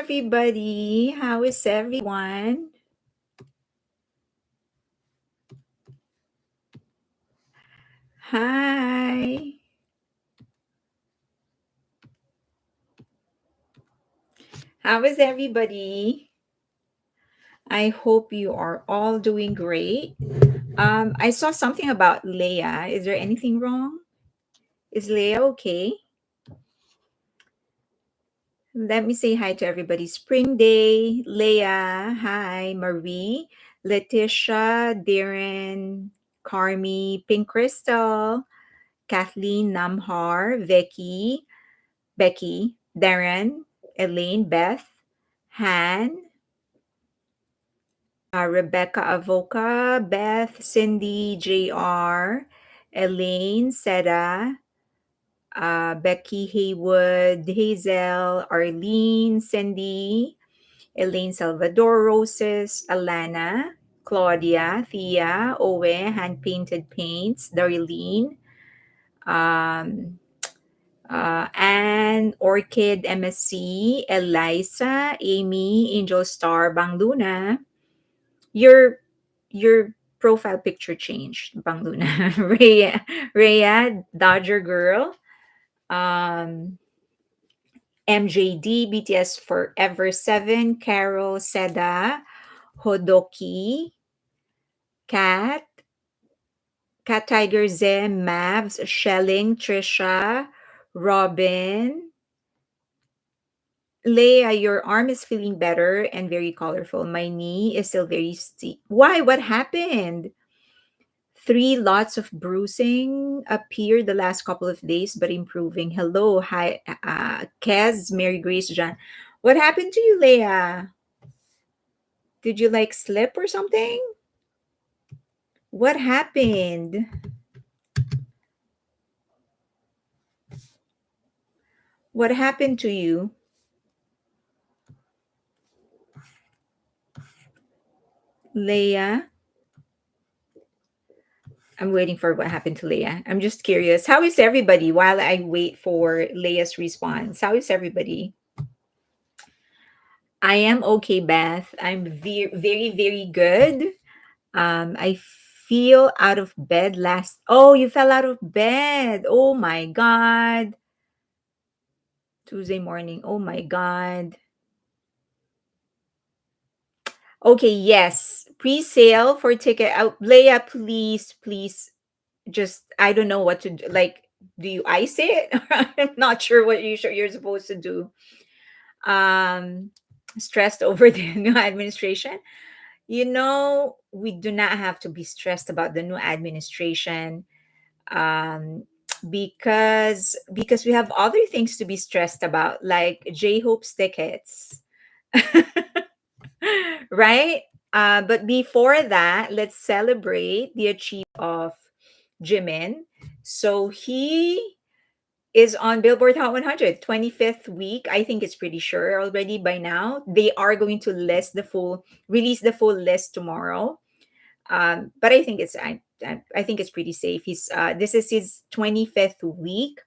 everybody. How is everyone? Hi. How is everybody? I hope you are all doing great. I saw something about Leia. Is there anything wrong? Is Leia okay? Let me say hi to everybody. Spring Day, Leia, hi, Marie, Letitia, Darren, Carmi, Pink Crystal, Kathleen, Namhar, Becky, Darren, Elaine, Beth, Han, Rebecca Avoca, Beth, Cindy, JR, Elaine, Seda, Becky Haywood, Hazel, Arlene, Cindy, Elaine Salvador, Roses, Alana, Claudia, Thea, Owe, Hand Painted Paints, Darlene, um, Anne, Orchid, MSC, Eliza, Amy, Angel Star, Bang Luna. Your profile picture changed, Bang Luna. Rhea, Dodger Girl, um, MJD, BTS Forever 7, Carol, Seda, Hodoki, Kat, Cat Tiger, Zem, Mavs, Shelling, Trisha, Robin, Leia, your arm is feeling better and very colorful. My knee is still very steep. Why? What happened? Three lots of bruising appeared the last couple of days, but improving. Hello, hi, Kez, Mary Grace, John. What happened to you, Leia? Did you like slip or something? What happened? What happened to you? Leia? I'm waiting for what happened to Leia. I'm just curious. How is everybody while I wait for Leia's response? How is everybody? I am okay, Beth. I'm very, very good. I feel out of bed last. Oh, you fell out of bed. Oh my God. Tuesday morning. Oh my God. Okay, yes. Pre-sale for ticket out. Leia, please, please. Just I don't know what to do. Like, do you ice it? I'm not sure what you're supposed to do. Stressed over the new administration. We do not have to be stressed about the new administration, um, because we have other things to be stressed about, like J-Hope's tickets, right? But before that, let's celebrate the achievement of Jimin. So he is on Billboard Hot 100, 25th week. I think it's pretty sure already by now. They are going to release the full list tomorrow. But I think it's pretty safe. This is his 25th week,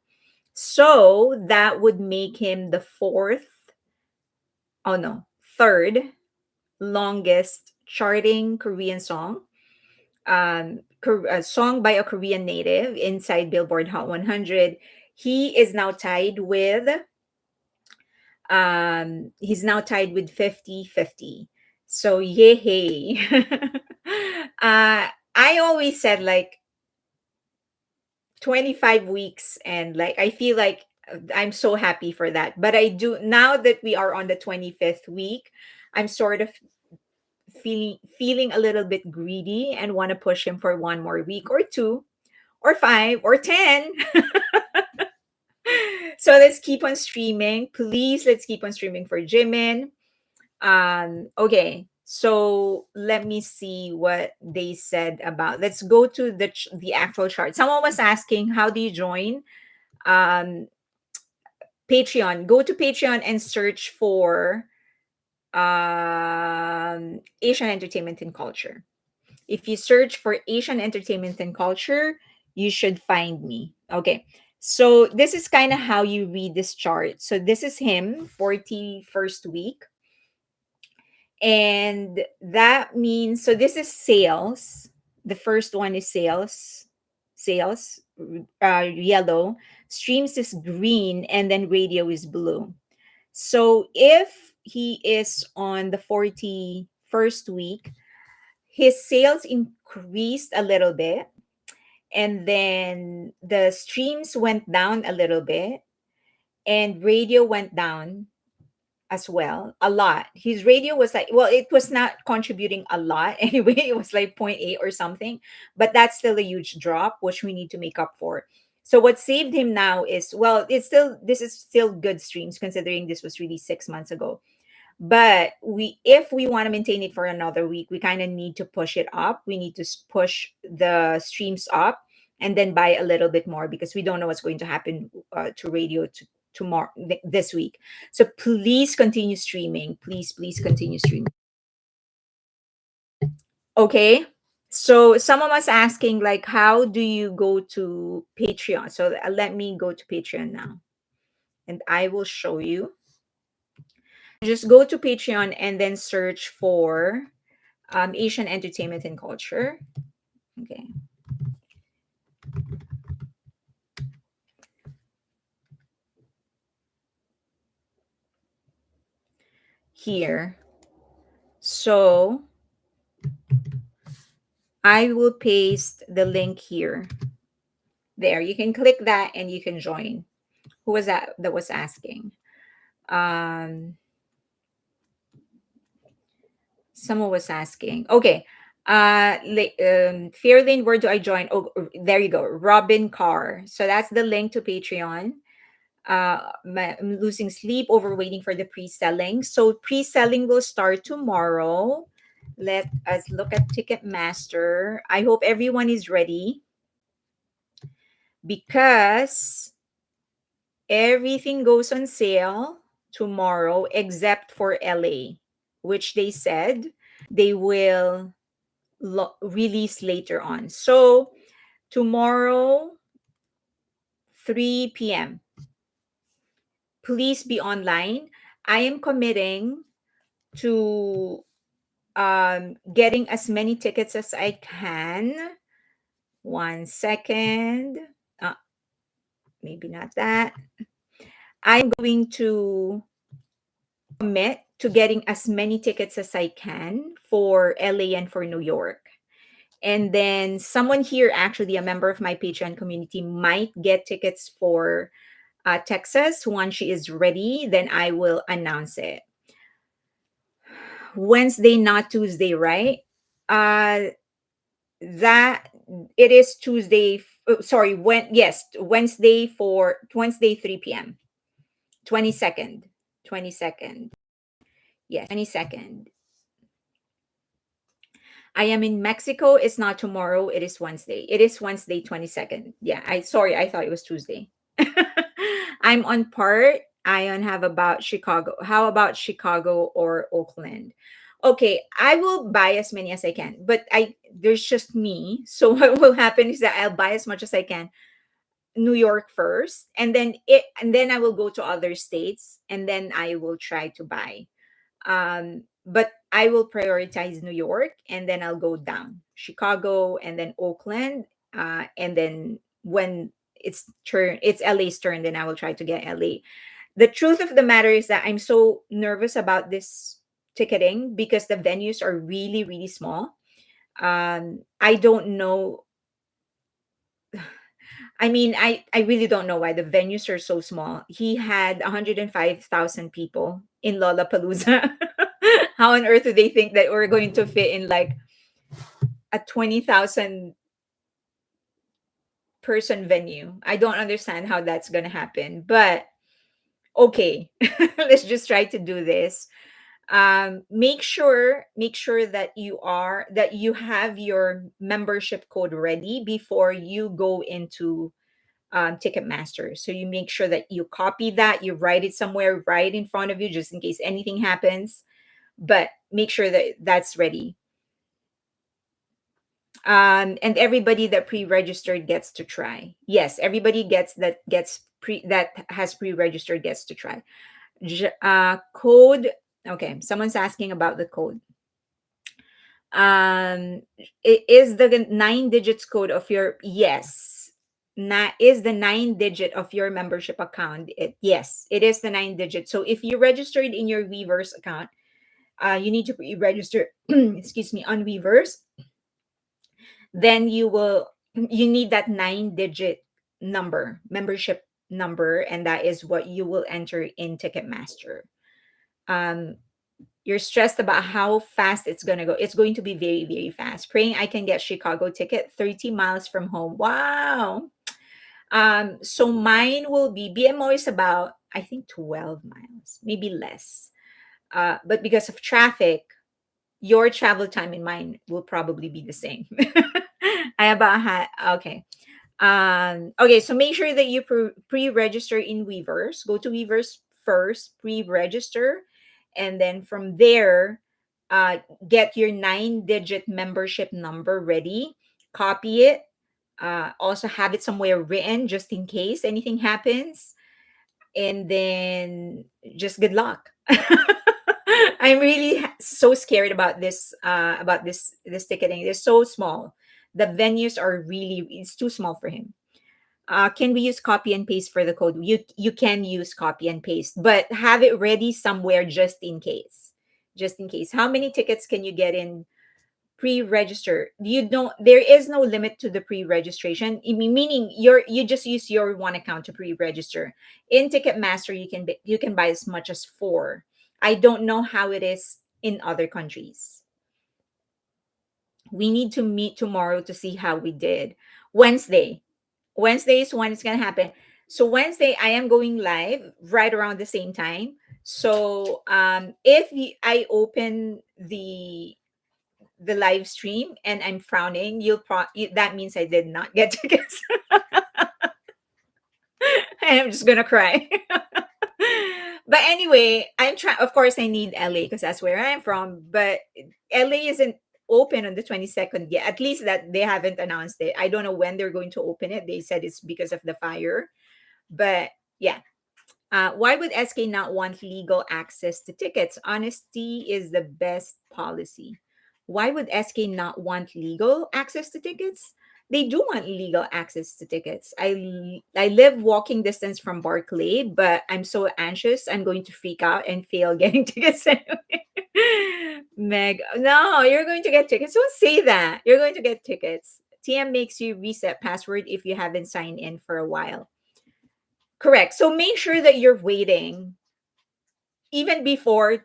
so that would make him the third longest charting Korean song. A song by a Korean native inside Billboard Hot 100. He is now tied with he's now tied with 50-50. So yay. I always said like 25 weeks, and like I feel like I'm so happy for that. But I do, now that we are on the 25th week, I'm sort of feeling a little bit greedy and want to push him for one more week or two or five or 10. So let's keep on streaming. Please, let's keep on streaming for Jimin. Okay. So let me see what they said about. Let's go to the actual chart. Someone was asking, how do you join? Um, Patreon. Go to Patreon and search for Asian Entertainment and Culture. If you search for Asian Entertainment and Culture, you should find me. Okay. So this is kind of how you read this chart. So this is him, 41st week. And that means, so this is sales. The first one is sales, yellow. Streams is green, and then radio is blue. So if he is on the 41st week, his sales increased a little bit, and then the streams went down a little bit, and radio went down as well a lot. His radio was like, well, it was not contributing a lot anyway. It was like point 0.8 or something, but that's still a huge drop, which we need to make up for. So what saved him now is, well, it's still, this is still good streams considering this was really 6 months ago. But we, if we want to maintain it for another week, we kind of need to push it up. We need to push the streams up and then buy a little bit more, because we don't know what's going to happen to radio tomorrow, this week. So please continue streaming. Please continue streaming. Okay. So someone was asking, like, how do you go to Patreon? So let me go to Patreon now, and I will show you. Just go to Patreon and then search for Asian entertainment and culture. Okay. Here. So I will paste the link here. There, you can click that and you can join. Who was that was asking? Someone was asking. Okay. Fairlane, where do I join? Oh, there you go. Robin Carr. So that's the link to Patreon. I'm losing sleep over waiting for the pre-selling. So pre-selling will start tomorrow. Let us look at Ticketmaster. I hope everyone is ready, because everything goes on sale tomorrow except for LA, which they said they will release later on. So tomorrow, 3 p.m. Please be online. I am committing to getting as many tickets as I can. 1 second. Maybe not that. I'm going to commit to getting as many tickets as I can for LA and for New York. And then someone here, actually a member of my Patreon community, might get tickets for Texas. Once she is ready, then I will announce it. Wednesday, not Tuesday, right? That it is Tuesday. Sorry, Wednesday, for Wednesday 3 p.m. 22nd. 22nd. Yes, 22nd. I am in Mexico. It's not tomorrow. It is Wednesday. It is Wednesday 22nd. Yeah, I thought it was Tuesday. I'm on part. I on have about Chicago. How about Chicago or Oakland? Okay, I will buy as many as I can, but there's just me. So what will happen is that I'll buy as much as I can. New York first, and then I will go to other states, and then I will try to buy. But I will prioritize New York, and then I'll go down Chicago, and then Oakland, and then when it's LA's turn, then I will try to get LA. The truth of the matter is that I'm so nervous about this ticketing because the venues are really really small. I don't know. I mean, I really don't know why the venues are so small. He had 105,000 people in Lollapalooza. How on earth do they think that we're going to fit in like a 20,000 person venue? I don't understand how that's going to happen. But okay, let's just try to do this. Make sure that you have your membership code ready before you go into Ticketmaster. So you make sure that you copy that, you write it somewhere right in front of you, just in case anything happens. But make sure that that's ready. And everybody that pre-registered gets to try. Yes, everybody that has pre-registered gets to try. Code. Okay, someone's asking about the code. It is the 9 digits code of your, yes. Is the 9 digit of your membership account. Yes, it is the 9 digit. So if you registered in your Weverse account, you need to pre-register excuse me, on Weverse. Then you need that 9 digit number, membership number, and that is what you will enter in Ticketmaster. um you're stressed about how fast it's going to go. It's going to be very, very fast. Praying I can get Chicago ticket 30 miles from home. Wow. So mine will be, BMO is about, I think, 12 miles, maybe less. But because of traffic, your travel time and mine will probably be the same. I about okay. Okay, so make sure that you pre-register in Weavers. Go to Weavers first, pre-register, and then from there, uh, get your 9 digit membership number ready. Copy it. Also have it somewhere written just in case anything happens, and then just good luck. I'm really so scared about this ticketing. It's so small. The venues are really, it's too small for him. Can we use copy and paste for the code? You can use copy and paste, but have it ready somewhere just in case. Just in case. How many tickets can you get in pre-register? You don't, there is no limit to the pre-registration. Meaning you just use your one account to pre-register. In Ticketmaster, you can buy as much as four. I don't know how it is in other countries. We need to meet tomorrow to see how we did. Wednesday. Wednesday is when it's gonna happen. So Wednesday, I am going live right around the same time. So if I open the live stream and I'm frowning, that means I did not get tickets. I'm just gonna cry. But anyway, I'm trying. Of course, I need LA because that's where I'm from. But LA isn't open on the 22nd yet. At least that they haven't announced it. I don't know when they're going to open it. They said it's because of the fire. But yeah. Why would SK not want legal access to tickets? Honesty is the best policy. Why would SK not want legal access to tickets? They do want legal access to tickets. I live walking distance from Barclay, but I'm so anxious. I'm going to freak out and fail getting tickets anyway. Meg, no, you're going to get tickets. Don't say that. You're going to get tickets. TM makes you reset password if you haven't signed in for a while. Correct. So make sure that you're waiting even before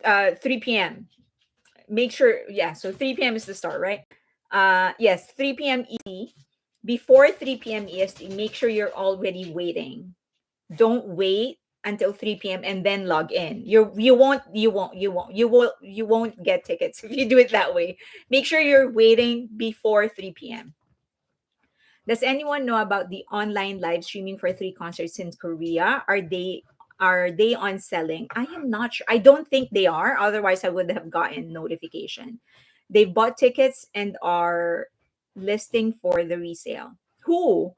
3 p.m. Make sure, yeah, so 3 p.m. is the start, right? Yes, 3 p.m. EST. Before 3 p.m. EST, make sure you're already waiting. Don't wait until 3 p.m. and then log in. You won't get tickets if you do it that way. Make sure you're waiting before 3 p.m. Does anyone know about the online live streaming for three concerts in Korea? Are they on selling? I am not sure. I don't think they are. Otherwise, I would have gotten notification. They bought tickets and are listing for the resale. Who?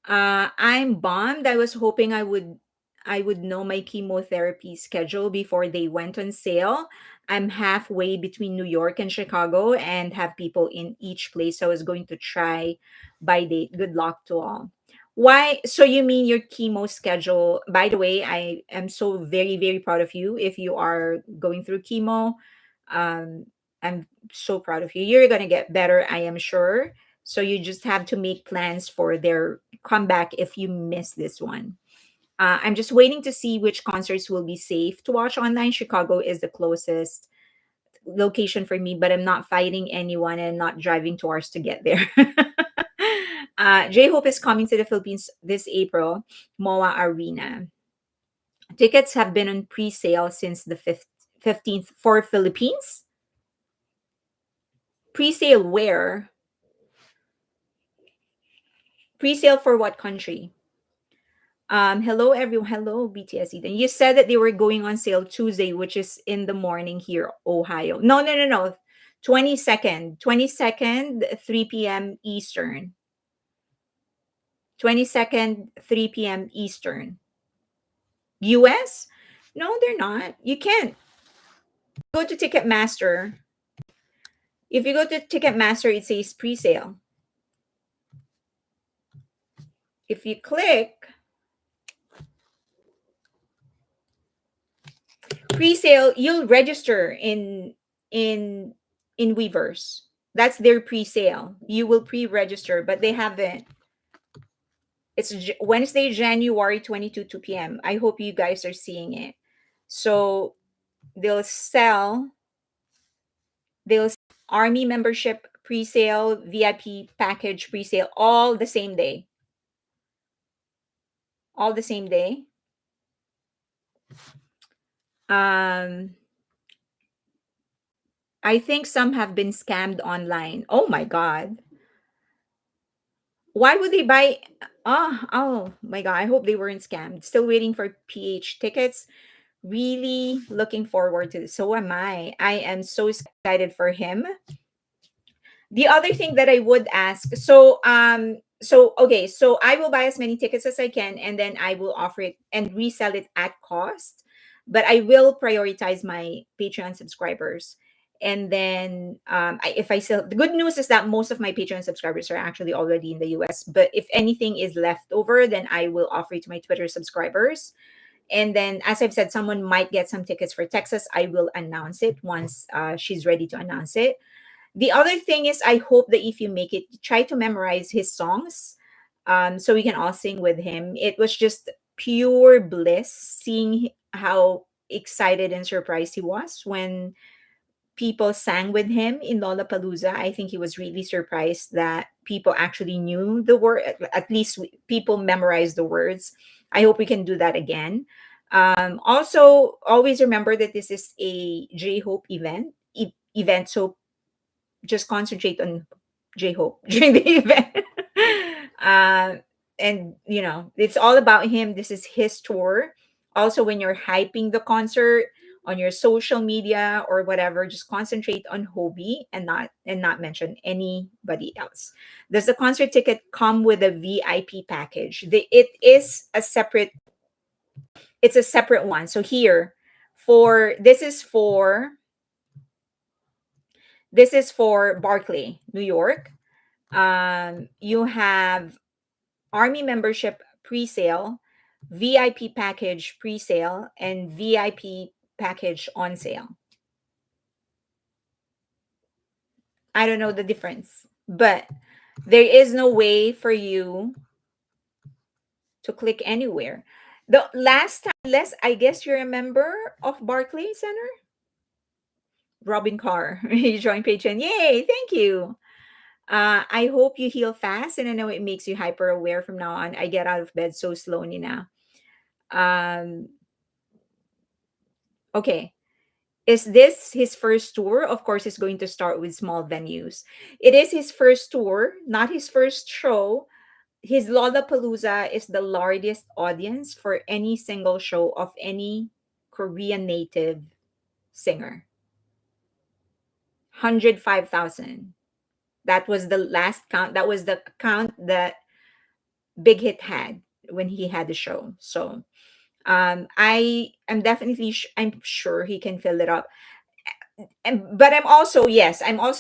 I'm bummed. I was hoping I would know my chemotherapy schedule before they went on sale. I'm halfway between New York and Chicago and have people in each place. So I was going to try by date. Good luck to all. Why? So you mean your chemo schedule? By the way, I am so very, very proud of you if you are going through chemo. Um, I'm so proud of you. You're gonna get better, I am sure. So you just have to make plans for their comeback if you miss this one. I'm just waiting to see which concerts will be safe to watch online. Chicago is the closest location for me, but I'm not fighting anyone and not driving 2 hours to get there. J-Hope is coming to the Philippines this April, MOA Arena. Tickets have been on pre-sale since the 15th for Philippines. Pre-sale where? Pre-sale for what country? Hello everyone. Hello BTS Eden. You said that they were going on sale Tuesday, which is in the morning here, Ohio. No, no, no, no. 22nd. 22nd, 3 p.m. Eastern. 22nd, 3 p.m. Eastern. US? No, they're not. You can't go to Ticketmaster. If you go to Ticketmaster, it says pre-sale. If you click pre-sale, you'll register in in Weavers. That's their pre-sale. You will pre-register, but they haven't. It's Wednesday, January 22, 2 p.m. I hope you guys are seeing it. So they'll sell they'll army membership pre-sale, VIP package pre-sale all the same day. All the same day. Um I think some have been scammed online. Oh my god. Why would they buy? Oh my god! I hope they weren't scammed. Still waiting for PH tickets. Really looking forward to this. So am I. I am so excited for him. The other thing that I would ask, so okay, so I will buy as many tickets as I can, and then I will offer it and resell it at cost. But I will prioritize my Patreon subscribers. And then if I sell, the good news is that most of my Patreon subscribers are actually already in the US. But if anything is left over, then I will offer it to my Twitter subscribers. And then, as I've said, someone might get some tickets for Texas. I will announce it once she's ready to announce it. The other thing is, I hope that if you make it, try to memorize his songs, so we can all sing with him. It was just pure bliss seeing how excited and surprised he was when people sang with him in Lollapalooza. I think he was really surprised that people actually knew the word. At least people memorized the words. I hope we can do that again. Also, always remember that this is a J-Hope event, so just concentrate on J-Hope during the event. uh, and it's all about him. This is his tour. Also, when you're hyping the concert on your social media or whatever, just concentrate on Hobie and not mention anybody else. Does the concert ticket come with a VIP package? It's a separate one. So here, for this is for Barclay, New York. You have Army membership pre-sale, VIP package pre-sale, and VIP package on sale. I don't know the difference, but there is no way for you to click anywhere. The last time, Les, I guess you're a member of Barclay Center? Robin Carr, you joined Patreon. Yay, thank you. I hope you heal fast, and I know it makes you hyper aware from now on. I get out of bed so slowly now. Um, okay. Is this his first tour? Of course, he's going to start with small venues. It is his first tour, not his first show. His Lollapalooza is the largest audience for any single show of any Korean native singer. 105,000. That was the last count. That was the count that Big Hit had when he had the show. So I am definitely I'm sure he can fill it up. But I'm also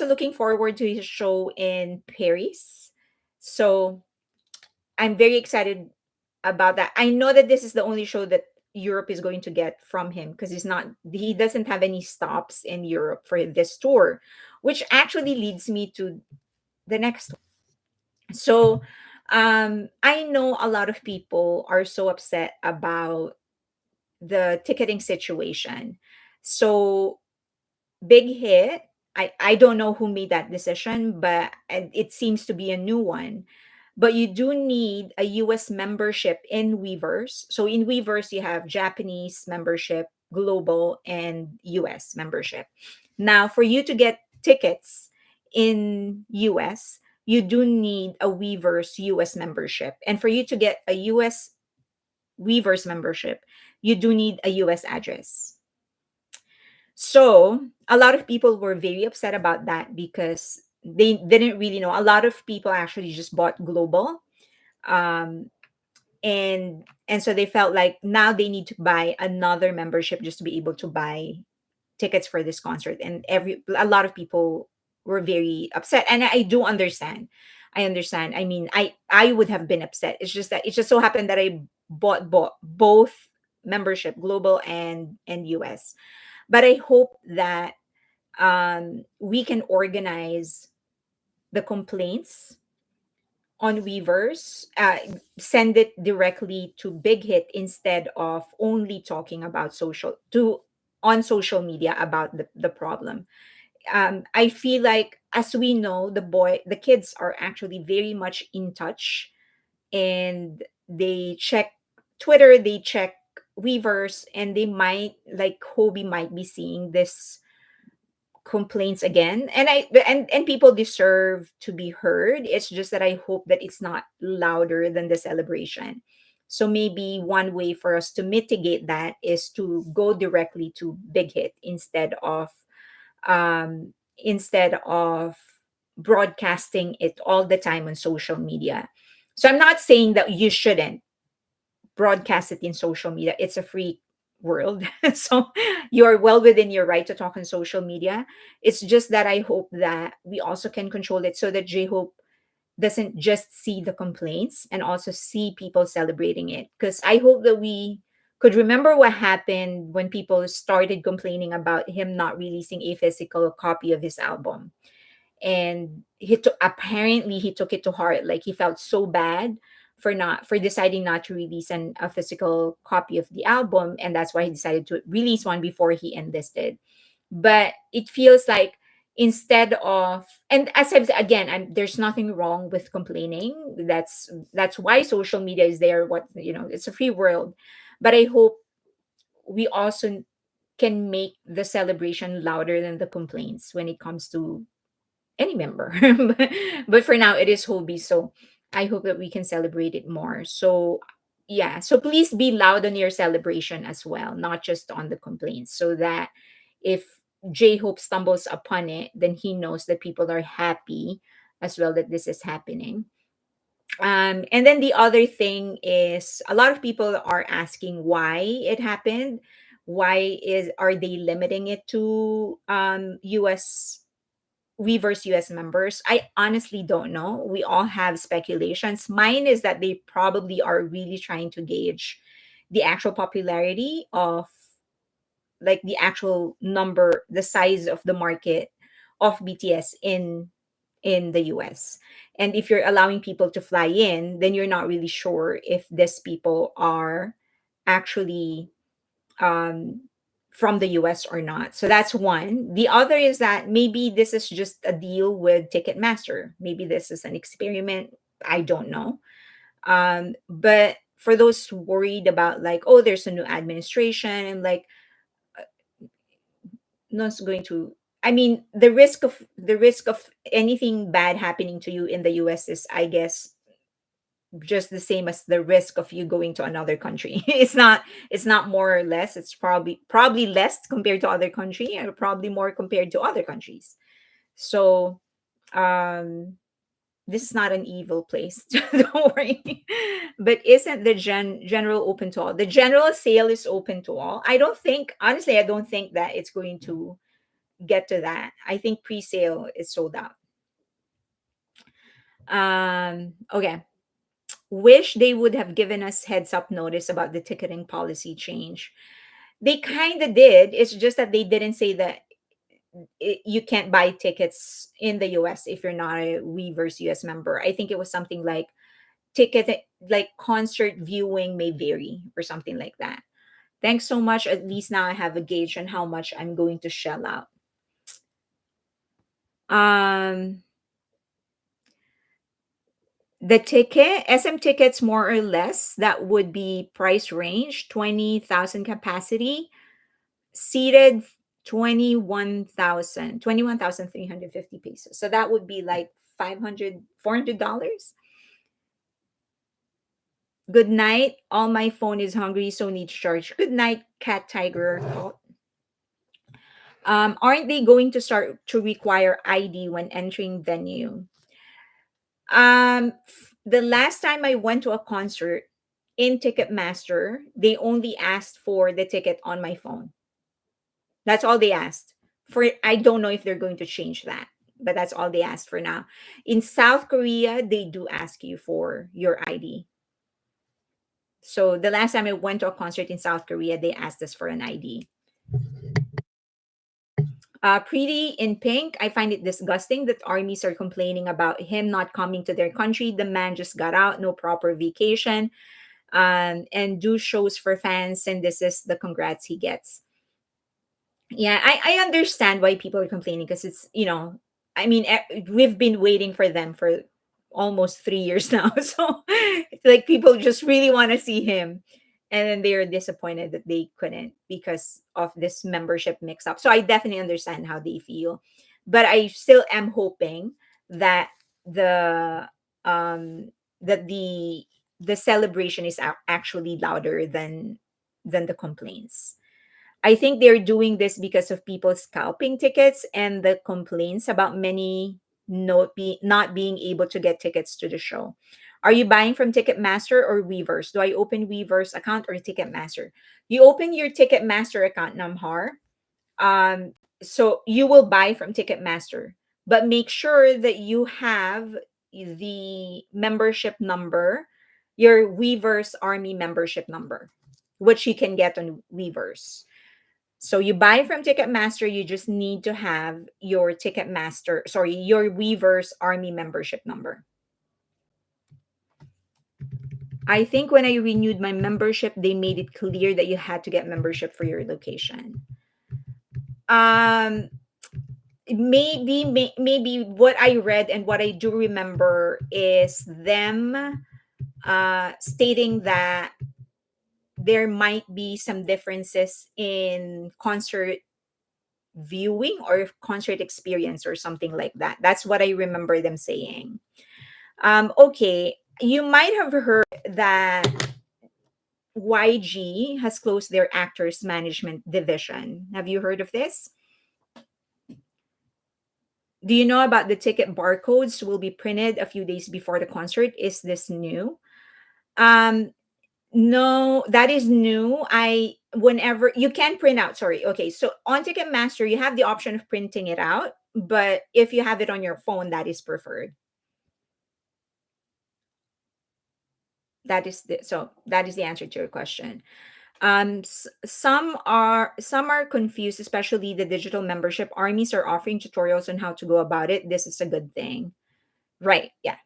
looking forward to his show in Paris. So I'm very excited about that. I know that this is the only show that Europe is going to get from him because he doesn't have any stops in Europe for this tour, which actually leads me to the next one. So I know a lot of people are so upset about the ticketing situation. So Big Hit, I don't know who made that decision, but it seems to be a new one. But you do need a US membership in Weavers. So in Weavers, you have Japanese membership, global, and US membership. Now, for you to get tickets in US, you do need a Weavers US membership. And for you to get a US Weverse membership, you do need a US address. So a lot of people were very upset about that because they didn't really know. A lot of people actually just bought global. Um, and so they felt like now they need to buy another membership just to be able to buy tickets for this concert, and every a lot of people were very upset, and I do understand. I understand. I mean, I would have been upset. It's just that it just so happened that I bought both membership, global and US. But I hope that we can organize the complaints on Weavers, send it directly to Big Hit instead of only talking about social to on social media about the problem. I feel like, as we know, the kids are actually very much in touch, and they check Twitter, they check Weavers, and they might, like Hobie might be seeing this complaints again, and people deserve to be heard. It's just that I hope that it's not louder than the celebration. So maybe one way for us to mitigate that is to go directly to Big Hit instead of broadcasting it all the time on social media. So I'm not saying that you shouldn't broadcast it in social media. It's a free world. So you're well within your right to talk on social media. It's just that I hope that we also can control it so that J-Hope doesn't just see the complaints and also see people celebrating it. Because I hope that we could remember what happened when people started complaining about him not releasing a physical copy of his album, and apparently he took it to heart. Like, he felt so bad for deciding not to release a physical copy of the album, and that's why he decided to release one before he enlisted. But it feels like, instead of, and as I've said again, there's nothing wrong with complaining. That's why social media is there. What, it's a free world. But I hope we also can make the celebration louder than the complaints when it comes to any member. But for now, it is Hobie. So I hope that we can celebrate it more. So, yeah. So please be loud on your celebration as well, not just on the complaints, so that if J Hope stumbles upon it, then he knows that people are happy as well that this is happening. And then the other thing is, a lot of people are asking why it happened. Why are they limiting it to US Weverse US members? I honestly don't know. We all have speculations. Mine is that they probably are really trying to gauge the actual popularity of, like, the actual number, the size of the market of BTS in the US. And if you're allowing people to fly in, then you're not really sure if these people are actually um, from the US or not. So that's one. The other is that maybe this is just a deal with Ticketmaster. Maybe this is an experiment. I don't know. But for those worried about, like, oh, there's a new administration, and like, no one's going to. I mean, the risk of anything bad happening to you in the US is, I guess, just the same as the risk of you going to another country. It's not more or less. It's probably less compared to other country, or probably more compared to other countries. So um this is not an evil place. Don't worry. But isn't the general open to all? The general sale is open to all. I don't think, honestly, I don't think that it's going to get to that. I think pre-sale is sold out. Okay. Wish they would have given us heads up notice about the ticketing policy change. They kind of did. It's just that they didn't say that you can't buy tickets in the US if you're not a Weverse US member. I think it was something like like concert viewing may vary or something like that. Thanks so much. At least now I have a gauge on how much I'm going to shell out. Um, the ticket, SM tickets, more or less, that would be price range 20,000 capacity, seated 21,350 pesos. So that would be like $400. Good night. All my phone is hungry, so need to charge. Good night, cat tiger. Aren't they going to start to require ID when entering venue? The last time I went to a concert in Ticketmaster, they only asked for the ticket on my phone. That's all they asked. For I don't know if they're going to change that, but that's all they asked for now. In South Korea, they do ask you for your ID. So the last time I went to a concert in South Korea, they asked us for an ID. Pretty in Pink, I find it disgusting that armies are complaining about him not coming to their country. The man just got out, no proper vacation, and do shows for fans, and this is the congrats he gets. Yeah, I understand why people are complaining because it's, I mean, we've been waiting for them for almost 3 years now. So it's like people just really want to see him. And then they're disappointed that they couldn't because of this membership mix up. So I definitely understand how they feel. But I still am hoping that the that the celebration is actually louder than the complaints. I think they're doing this because of people scalping tickets and the complaints about many not being able to get tickets to the show. Are you buying from Ticketmaster or Weavers? Do I open Weavers account or Ticketmaster? You open your Ticketmaster account, Namhar. So you will buy from Ticketmaster, but make sure that you have the membership number, your Weavers Army membership number, which you can get on Weavers. So you buy from Ticketmaster, you just need to have your your Weaver's Army membership number. I think when I renewed my membership, they made it clear that you had to get membership for your location. Um, maybe what I read and what I do remember is them stating that there might be some differences in concert viewing or concert experience or something like that. That's what I remember them saying. Okay, you might have heard that YG has closed their actors management division. Have you heard of this? Do you know about the ticket barcodes will be printed a few days before the concert? Is this new? Um, No, that is new. I whenever you can print out, sorry. Okay, so on Ticketmaster, you have the option of printing it out, but if you have it on your phone, that is preferred. That is the answer to your question. Some are confused, especially the digital membership. Armies are offering tutorials on how to go about it. This is a good thing. Right. Yeah.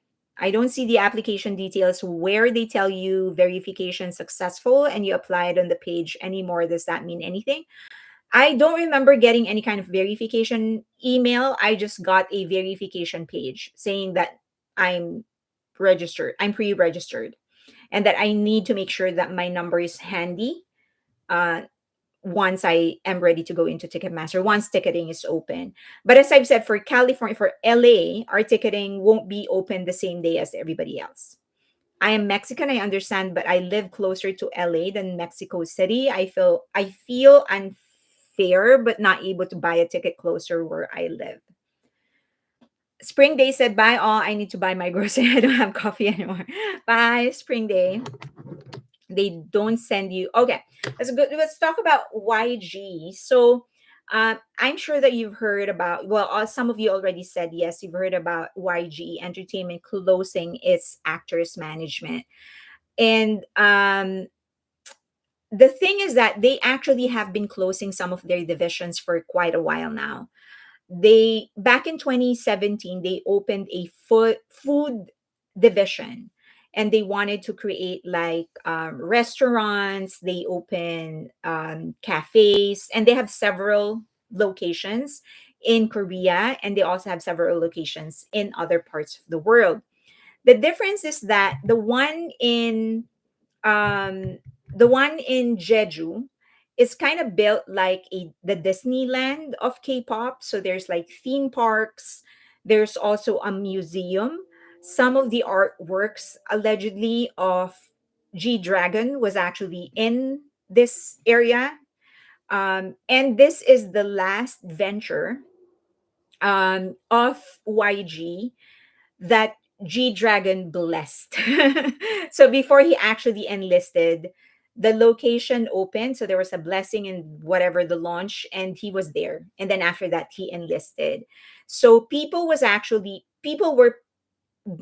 I don't see the application details where they tell you verification successful and you applied on the page anymore. Does that mean anything? I don't remember getting any kind of verification email. I just got a verification page saying that I'm I'm pre-registered, and that I need to make sure that my number is handy uh, once I am ready to go into Ticketmaster, once ticketing is open. But as I've said, for California, for LA, our ticketing won't be open the same day as everybody else. I am Mexican, I understand, but I live closer to LA than Mexico City. I feel unfair, but not able to buy a ticket closer where I live. Spring Day said, bye all. I need to buy my grocery. I don't have coffee anymore. Bye, Spring Day. They don't send you. Okay, that's good. Let's talk about YG. So I'm sure that you've heard about, well, some of you already said yes, you've heard about YG Entertainment closing its actors management. And the thing is that they actually have been closing some of their divisions for quite a while now. They back in 2017 they opened a food division, and they wanted to create like restaurants. They open cafes, and they have several locations in Korea, and they also have several locations in other parts of the world. The difference is that um the one in Jeju is kind of built like the Disneyland of K-pop. So there's like theme parks. There's also a museum. Some of the artworks allegedly of G Dragon was actually in this area. And this is the last venture of YG that G Dragon blessed. So before he actually enlisted, the location opened. So there was a blessing and whatever the launch, and he was there. And then after that, he enlisted. So people were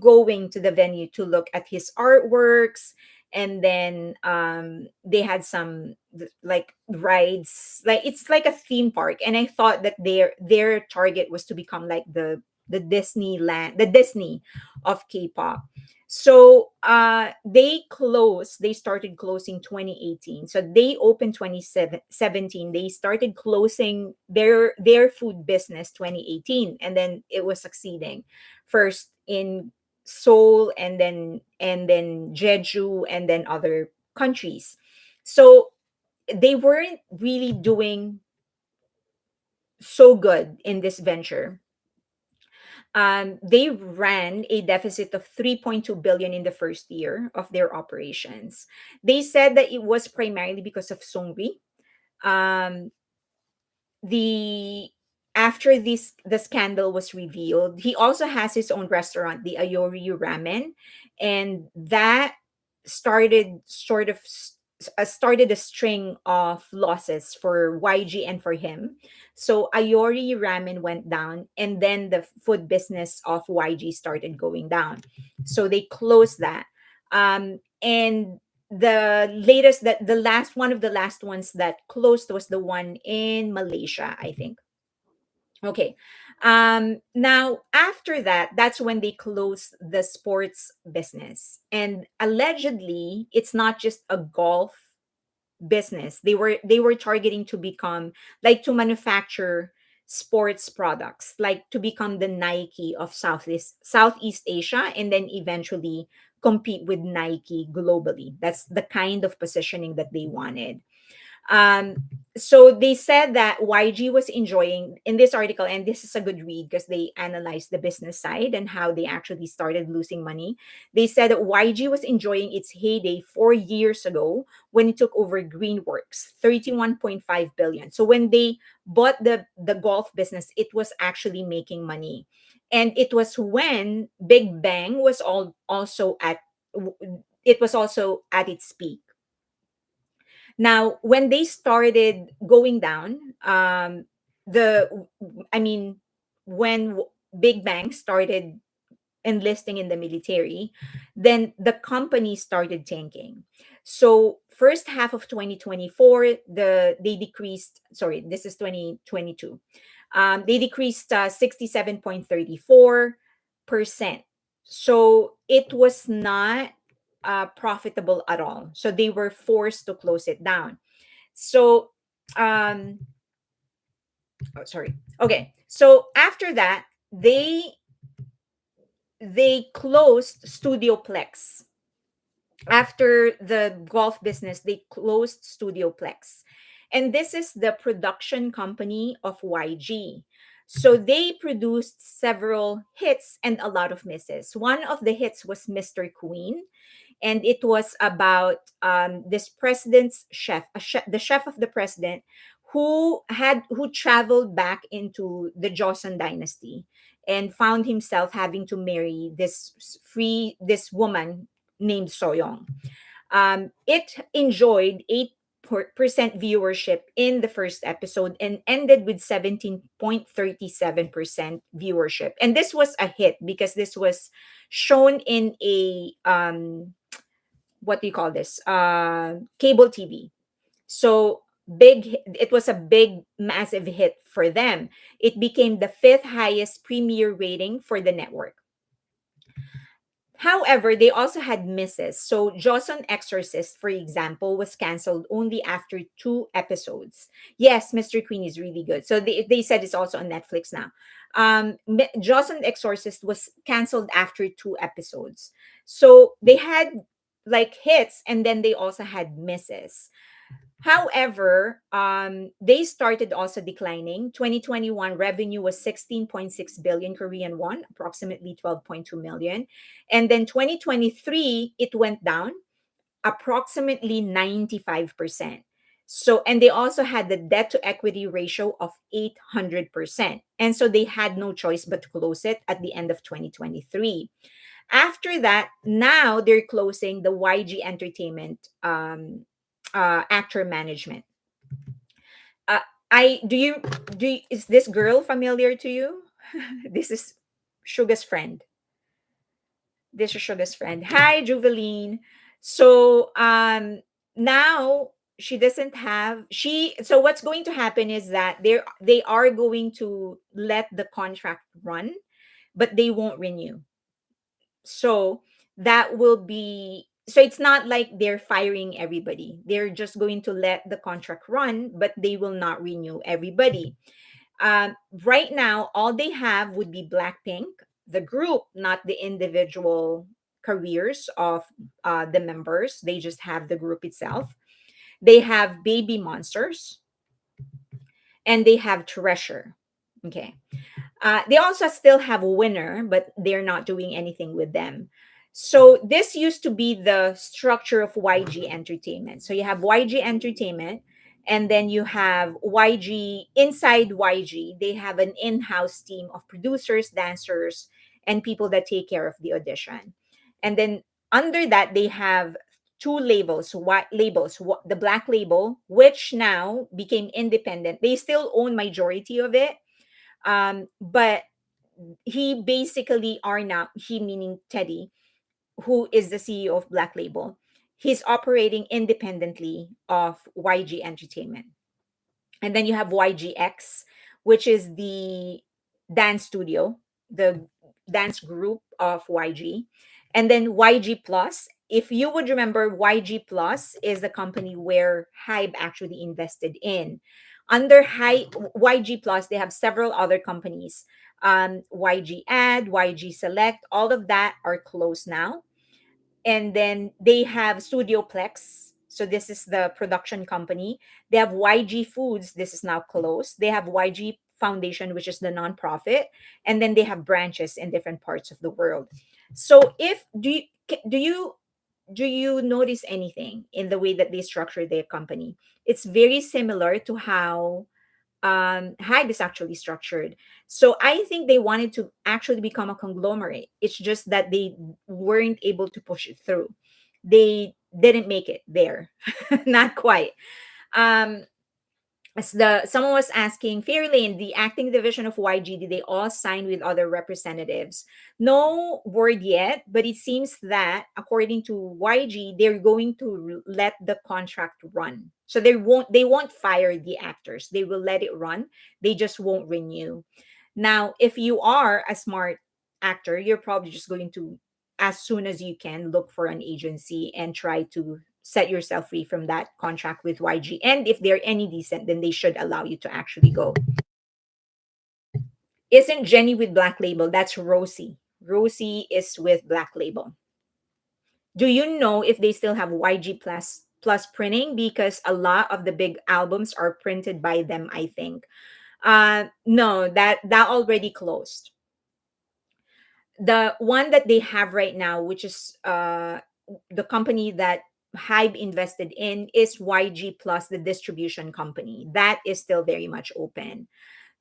going to the venue to look at his artworks, and then they had some like rides, like it's like a theme park, and I thought that their target was to become like the Disneyland, the Disney of K-pop. So they started closing 2018. So they opened 2017. They started closing their food business 2018, and then it was succeeding first in Seoul, and then Jeju, and then other countries. So they weren't really doing so good in this venture. They ran a deficit of 3.2 billion in the first year of their operations. They said that it was primarily because of Songri. Um, the After this the scandal was revealed, he also has his own restaurant, the Ayori Ramen, and that started a string of losses for YG and for him. So Ayori Ramen went down, and then the food business of YG started going down. So they closed that. And the last one of the last ones that closed was the one in Malaysia, I think. Okay. Now after that, that's when they closed the sports business. And allegedly, it's not just a golf business. They were targeting to become, like, to manufacture sports products, like to become the Nike of Southeast Asia, and then eventually compete with Nike globally. That's the kind of positioning that they wanted. um so they said that YG was enjoying, in this article, and this is a good read because they analyzed the business side and how they actually started losing money. They said that YG was enjoying its heyday 4 years ago when it took over Greenworks, 31.5 billion. So when they bought the golf business, it was actually making money. And it was when Big Bang was all also at it was also at its peak. Now, when they started going down, the I mean, when Big Bang started enlisting in the military, then the company started tanking. So first half of 2024, they decreased. Sorry, this is 2022. They decreased 67.34%. So it was not profitable at all. So they were forced to close it down. So, um, oh, sorry. Okay. So after that, they closed Studioplex. After the golf business, they closed Studioplex. And this is the production company of YG. So they produced several hits and a lot of misses. One of the hits was Mr. Queen, and it was about this president's the chef of the president, who traveled back into the Joseon dynasty and found himself having to marry this woman named Soyoung. It enjoyed 8% viewership in the first episode and ended with 17.37% viewership. And this was a hit because this was shown in a what do you call this? Cable TV. So it was a big, massive hit for them. It became the fifth highest premiere rating for the network. However, they also had misses. So Joseon Exorcist, for example, was canceled only after 2 episodes. Yes, Mr. Queen is really good. So they said it's also on Netflix now. Joseon Exorcist was canceled after 2 episodes. So they had like hits, and then they also had misses. However, they started also declining. 2021 revenue was 16.6 billion Korean won, approximately 12.2 million. And then 2023, it went down. approximately 95%. So, and they also had the debt to equity ratio of 800%. And so they had no choice but to close it at the end of 2023. After that, now they're closing the YG Entertainment actor management. Uh, I is this girl familiar to you? This is Suga's friend. This is Suga's friend. Hi, Juveline. So now she doesn't have she so what's going to happen is that they are going to let the contract run, but they won't renew. So that will be so it's not like they're firing everybody. They're just going to let the contract run, but they will not renew everybody. Right now, all they have would be Blackpink, the group, not the individual careers of the members. They just have the group itself. They have Baby Monsters and they have Treasure. Okay. They also still have a winner, but they're not doing anything with them. So this used to be the structure of YG Entertainment. So you have YG Entertainment, and then you have YG. Inside YG, they have an in-house team of producers, dancers, and people that take care of the audition. And then under that, they have two labels, the Black Label, which now became independent. They still own majority of it, but he basically are now he meaning Teddy, who is the CEO of Black Label. He's operating independently of YG Entertainment. And then you have YGX, which is the dance studio, the dance group of YG. And then YG Plus, if you would remember, YG Plus is the company where HYBE actually invested in. Under YG Plus, they have several other companies. YG Ad, YG Select, all of that are closed now. And then they have Studioplex. So this is the production company. They have YG Foods. This is now closed. They have YG Foundation, which is the nonprofit, and then they have branches in different parts of the world. So if do you notice anything in the way that they structure their company? It's very similar to how HYBE is actually structured. So I think they wanted to actually become a conglomerate. It's just that they weren't able to push it through. They didn't make it there, not quite. Um, as the someone was asking, Fairlane, the acting division of YG, did they all sign with other representatives? No word yet, but it seems that according to YG, they're going to let the contract run. So they won't fire the actors. They will let it run. They just won't renew. Now, if you are a smart actor, you're probably just going to, as soon as you can, look for an agency and try to set yourself free from that contract with YG. And if they're any decent, then they should allow you to actually go. Isn't Jenny with Black Label? That's Rosie. Rosie is with Black Label. Do you know if they still have YG plus printing? Because a lot of the big albums are printed by them, I think. No, that already closed. The one that they have right now, which is the company that HYBE invested in, is YG Plus, the distribution company. That is still very much open.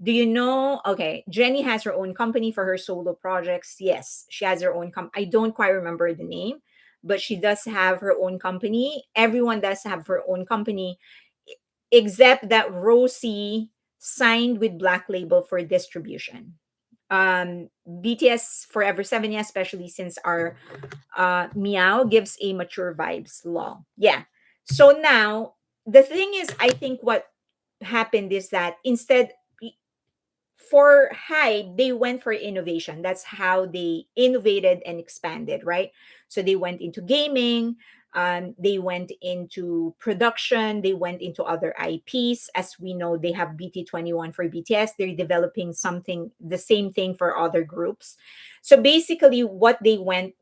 Do you know? Okay, Jenny has her own company for her solo projects. Yes, she has her own I don't quite remember the name, but she does have her own company. Everyone does have her own company, except that Rosie signed with Black Label for distribution. BTS Forever 7, yeah, especially since our Meow gives a mature vibes law. Yeah. So now the thing is, I think what happened is that instead for HYBE, they went for innovation. That's how they innovated and expanded, right? So they went into gaming, they went into production, they went into other IPs. As we know, they have BT21 for BTS. They're developing something, the same thing for other groups. So basically, what they went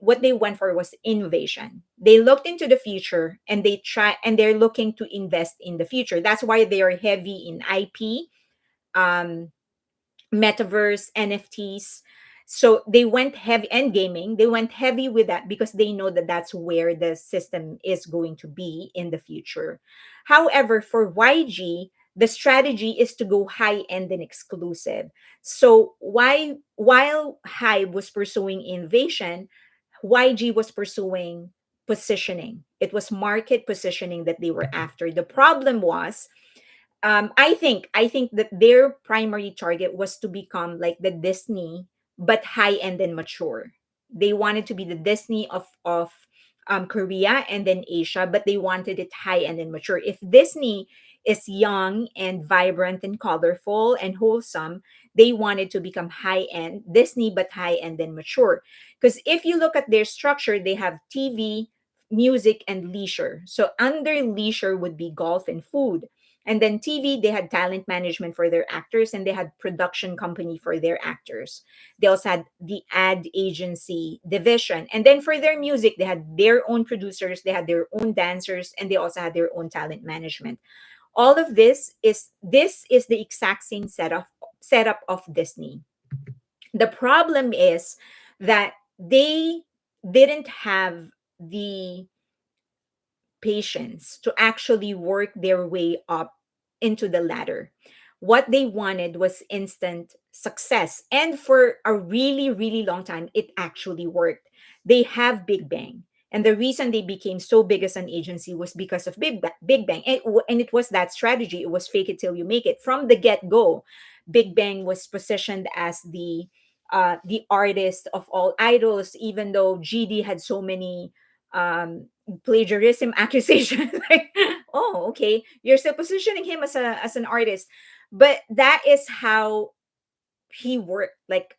for was innovation. They looked into the future and they're looking to invest in the future. That's why they are heavy in IP. Um, Metaverse, NFTs. So they went heavy, and gaming, they went heavy with that because they know that that's where the system is going to be in the future. However, for YG, the strategy is to go high end and exclusive. So why while HYBE was pursuing innovation, YG was pursuing positioning. It was market positioning that they were after. The problem was, I think that their primary target was to become like the Disney, but high end and mature. They wanted to be the Disney of Korea and then Asia, but they wanted it high end and mature. If Disney is young and vibrant and colorful and wholesome, they wanted to become high end Disney, but high end and mature. Because if you look at their structure, they have TV, music, and leisure. So under leisure would be golf and food, and then TV, they had talent management for their actors, and they had production company for their actors. They also had the ad agency division. And then for their music, they had their own producers, they had their own dancers, and they also had their own talent management. All of this is the exact same setup of Disney. The problem is that they didn't have the patience to actually work their way up into the ladder. What they wanted was instant success. And for a really, really long time, it actually worked. They have Big Bang. And the reason they became so big as an agency was because of Big Bang. And it was that strategy. It was fake it till you make it. From the get go, Big Bang was positioned as the artist of all idols, even though GD had so many plagiarism accusation. Like, oh, okay, you're still positioning him as an artist, but that is how he worked. Like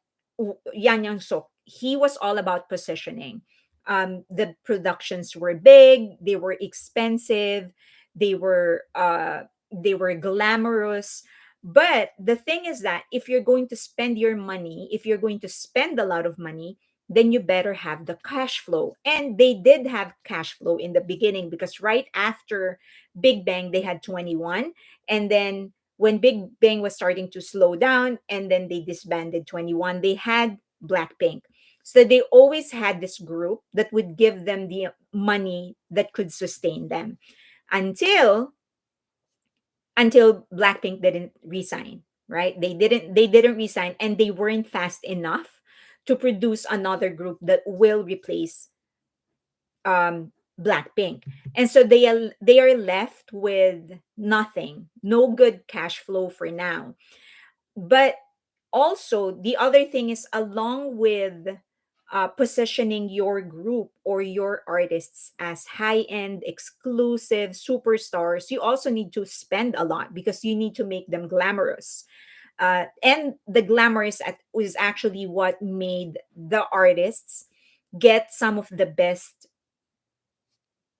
Yang Yang Sok, he was all about positioning. The productions were big, they were expensive, they were uh they were glamorous. But the thing is that if you're going to spend your money, if you're going to spend a lot of money, then you better have the cash flow. And they did have cash flow in the beginning, because right after Big Bang they had 21, and then when Big Bang was starting to slow down and then they disbanded 21, they had Blackpink. So they always had this group that would give them the money that could sustain them until Blackpink didn't resign, right? They didn't resign, and they weren't fast enough to produce another group that will replace Blackpink. And so they are left with nothing, no good cash flow for now. But also, the other thing is, along with positioning your group or your artists as high-end exclusive superstars, you also need to spend a lot because you need to make them glamorous. And the glamour is actually what made the artists get some of the best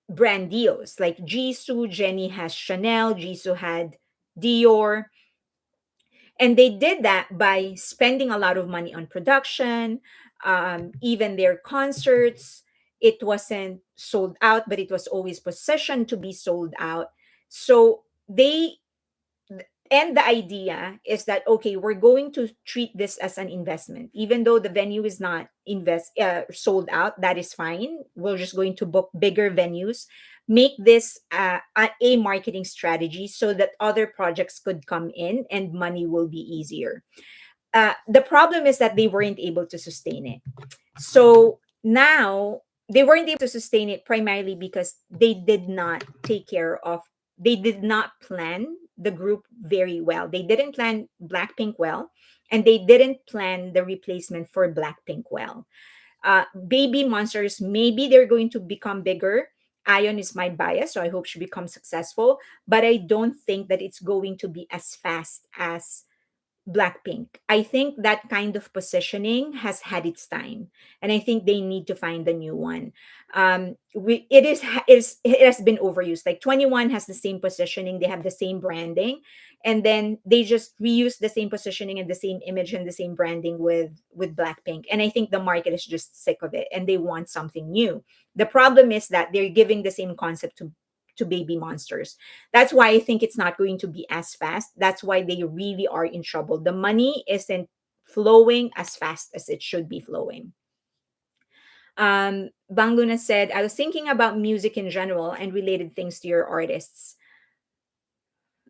brand deals. Like Jisoo, Jenny has Chanel, Jisoo had Dior, and they did that by spending a lot of money on production. Even their concerts, it wasn't sold out, but it was always positioned to be sold out. So they and the idea is that, okay, we're going to treat this as an investment, even though the venue is not sold out. That is fine, we're just going to book bigger venues, make this a marketing strategy so that other projects could come in and money will be easier. The problem is that they weren't able to sustain it. So now they weren't able to sustain it primarily because they did not plan the group very well. They didn't plan Blackpink well, and they didn't plan the replacement for Blackpink well. Baby Monsters, maybe they're going to become bigger. Ion is my bias, so I hope she becomes successful. But I don't think that it's going to be as fast as Blackpink. I think that kind of positioning has had its time, and I think they need to find a new one. It has been overused. Like 21 has the same positioning, they have the same branding, and then they just reuse the same positioning and the same image and the same branding with Blackpink. And I think the market is just sick of it, and they want something new. The problem is that they're giving the same concept to Baby Monsters. That's why I think it's not going to be as fast. That's why they really are in trouble. The money isn't flowing as fast as it should be flowing. Bang Luna said, I was thinking about music in general and related things to your artists.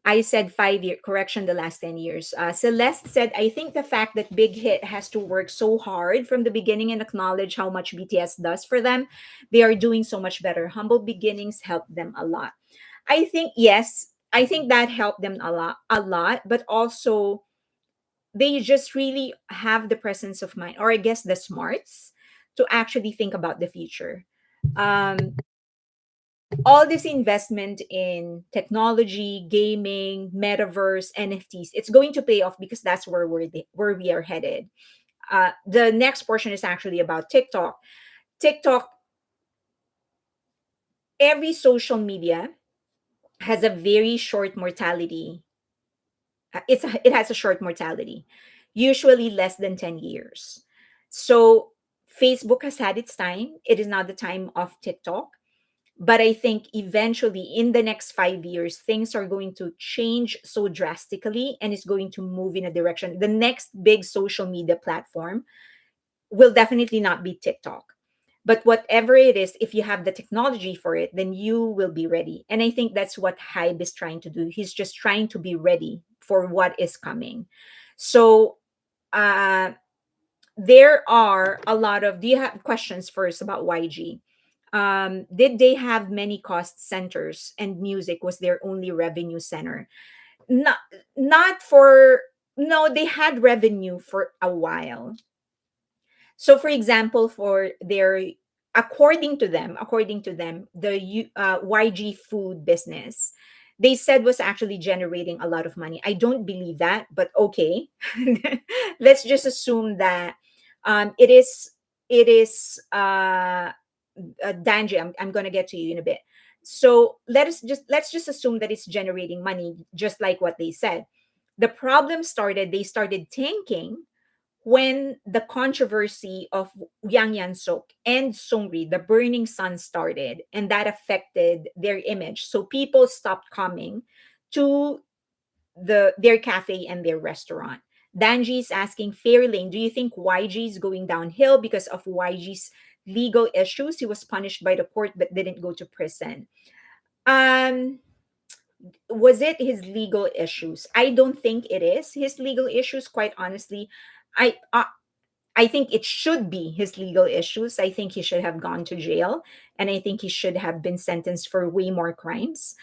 I said 5 year correction, the last 10 years. Celeste said, I think the fact that Big Hit has to work so hard from the beginning and acknowledge how much BTS does for them, they are doing so much better. Humble beginnings helped them a lot. I think, yes, I think that helped them a lot, but also they just really have the presence of mind, or I guess the smarts, to actually think about the future. Um, all this investment in technology, gaming, metaverse, NFTs, it's going to pay off because that's where we are headed. The next portion is actually about TikTok. TikTok, every social media has a very short mortality. It has a short mortality, usually less than 10 years. So Facebook has had its time. It is not the time of TikTok. But I think eventually in the next 5 years, things are going to change so drastically and it's going to move in a direction. The next big social media platform will definitely not be TikTok. But whatever it is, if you have the technology for it, then you will be ready. And I think that's what HYBE is trying to do. He's just trying to be ready for what is coming. So uh, there are a lot of, do you have questions first about YG? Did they have many cost centers and music was their only revenue center? Not, not for, no, they had revenue for a while. So, for example, for their, according to them, the YG food business, they said was actually generating a lot of money. I don't believe that, but okay, let's just assume that it is. It is. Danji, I'm going to get to you in a bit. So let's just assume that it's generating money, just like what they said. The problem started. They started tanking when the controversy of Yang Yan Sok and Songri, the Burning Sun, started, and that affected their image. So people stopped coming to their cafe and their restaurant. Danji is asking, Fairlane, do you think YG is going downhill because of YG's legal issues? He was punished by the court but didn't go to prison. Um, was it his legal issues? I don't think it is his legal issues, quite honestly. I uh, I think it should be his legal issues. I think he should have gone to jail and I think he should have been sentenced for way more crimes.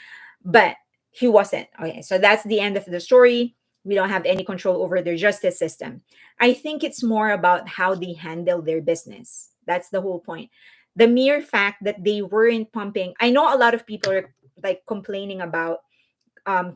But he wasn't. Okay, so that's the end of the story. We don't have any control over their justice system. I think it's more about how they handle their business. That's the whole point. The mere fact that they weren't pumping, I know a lot of people are like complaining about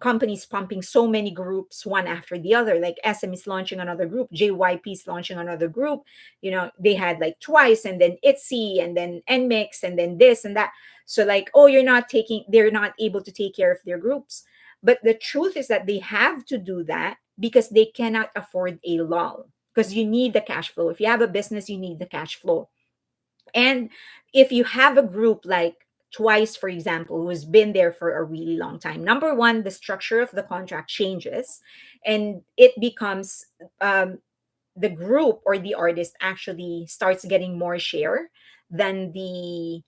companies pumping so many groups one after the other. Like SM is launching another group, JYP is launching another group. You know, they had like Twice and then ITZY and then NMIX and then this and that. So like, oh, they're not able to take care of their groups. But the truth is that they have to do that because they cannot afford a lull. Because you need the cash flow. If you have a business, you need the cash flow. And if you have a group like Twice, for example, who's been there for a really long time, number one, the structure of the contract changes and it becomes the group or the artist actually starts getting more share than the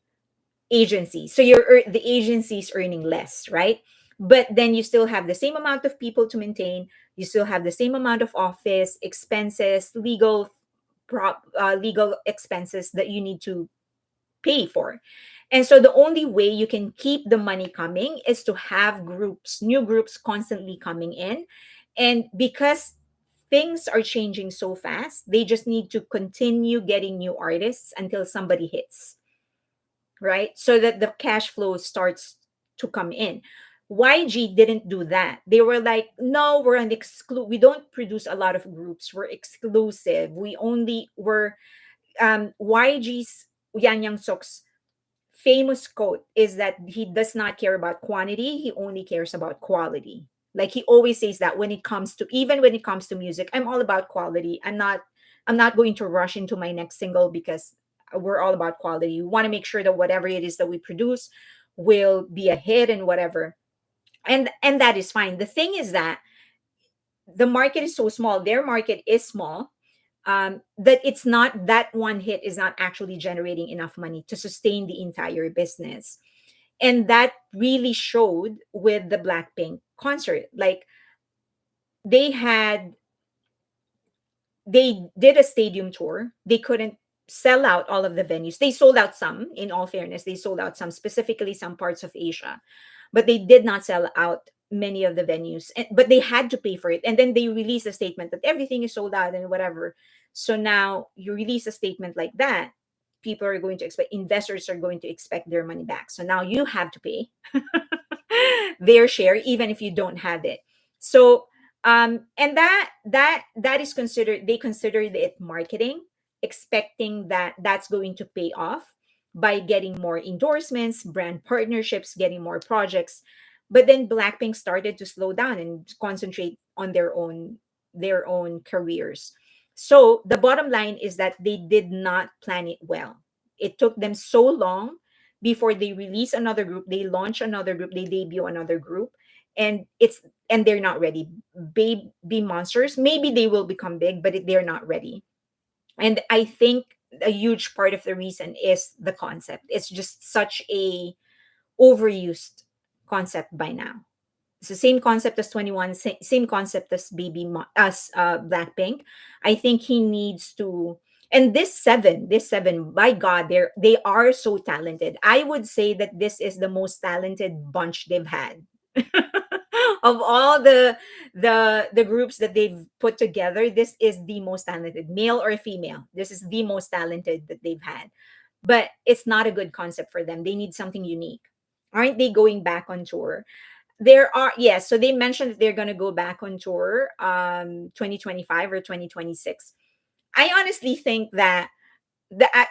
agency. So the agency is earning less, right? But then you still have the same amount of people to maintain. You still have the same amount of office expenses, legal expenses that you need to pay for. And so the only way you can keep the money coming is to have groups, new groups constantly coming in. And because things are changing so fast, they just need to continue getting new artists until somebody hits, right? So that the cash flow starts to come in. YG didn't do that. They were like, no, we don't produce a lot of groups. We're exclusive. YG's Yang Yang Sok's famous quote is that he does not care about quantity, he only cares about quality. Like he always says that when it comes to music, I'm all about quality. I'm not going to rush into my next single because we're all about quality. We want to make sure that whatever it is that we produce will be a hit and whatever. And that is fine. The thing is that the market is so small. Their market is small. that it's not, that one hit is not actually generating enough money to sustain the entire business. And that really showed with the Blackpink concert. Like, they had they did a stadium tour. They couldn't sell out all of the venues. They sold out some, in all fairness. They sold out some, specifically some parts of Asia. But they did not sell out many of the venues. But they had to pay for it. And then they released a statement that everything is sold out and whatever. So now you release a statement like that, people are going to expect, investors are going to expect their money back. So now you have to pay their share, even if you don't have it. So and that is considered, they considered it marketing, expecting that that's going to pay off by getting more endorsements, brand partnerships, getting more projects. But then Blackpink started to slow down and concentrate on their own careers. So the bottom line is that they did not plan it well. It took them so long before they release another group, they launch another group, they debut another group, and they're not ready. Baby monsters, maybe they will become big, but they're not ready. And I think a huge part of the reason is the concept. It's just such a overused concept by now. It's the same concept as 21, same concept as Blackpink. I think he needs to. And this seven, by God, they are so talented. I would say that this is the most talented bunch they've had. Of all the groups that they've put together, this is the most talented, male or female. This is the most talented that they've had. But it's not a good concept for them. They need something unique. Aren't they going back on tour? There are, yes, so they mentioned that they're going to go back on tour 2025 or 2026. I honestly think that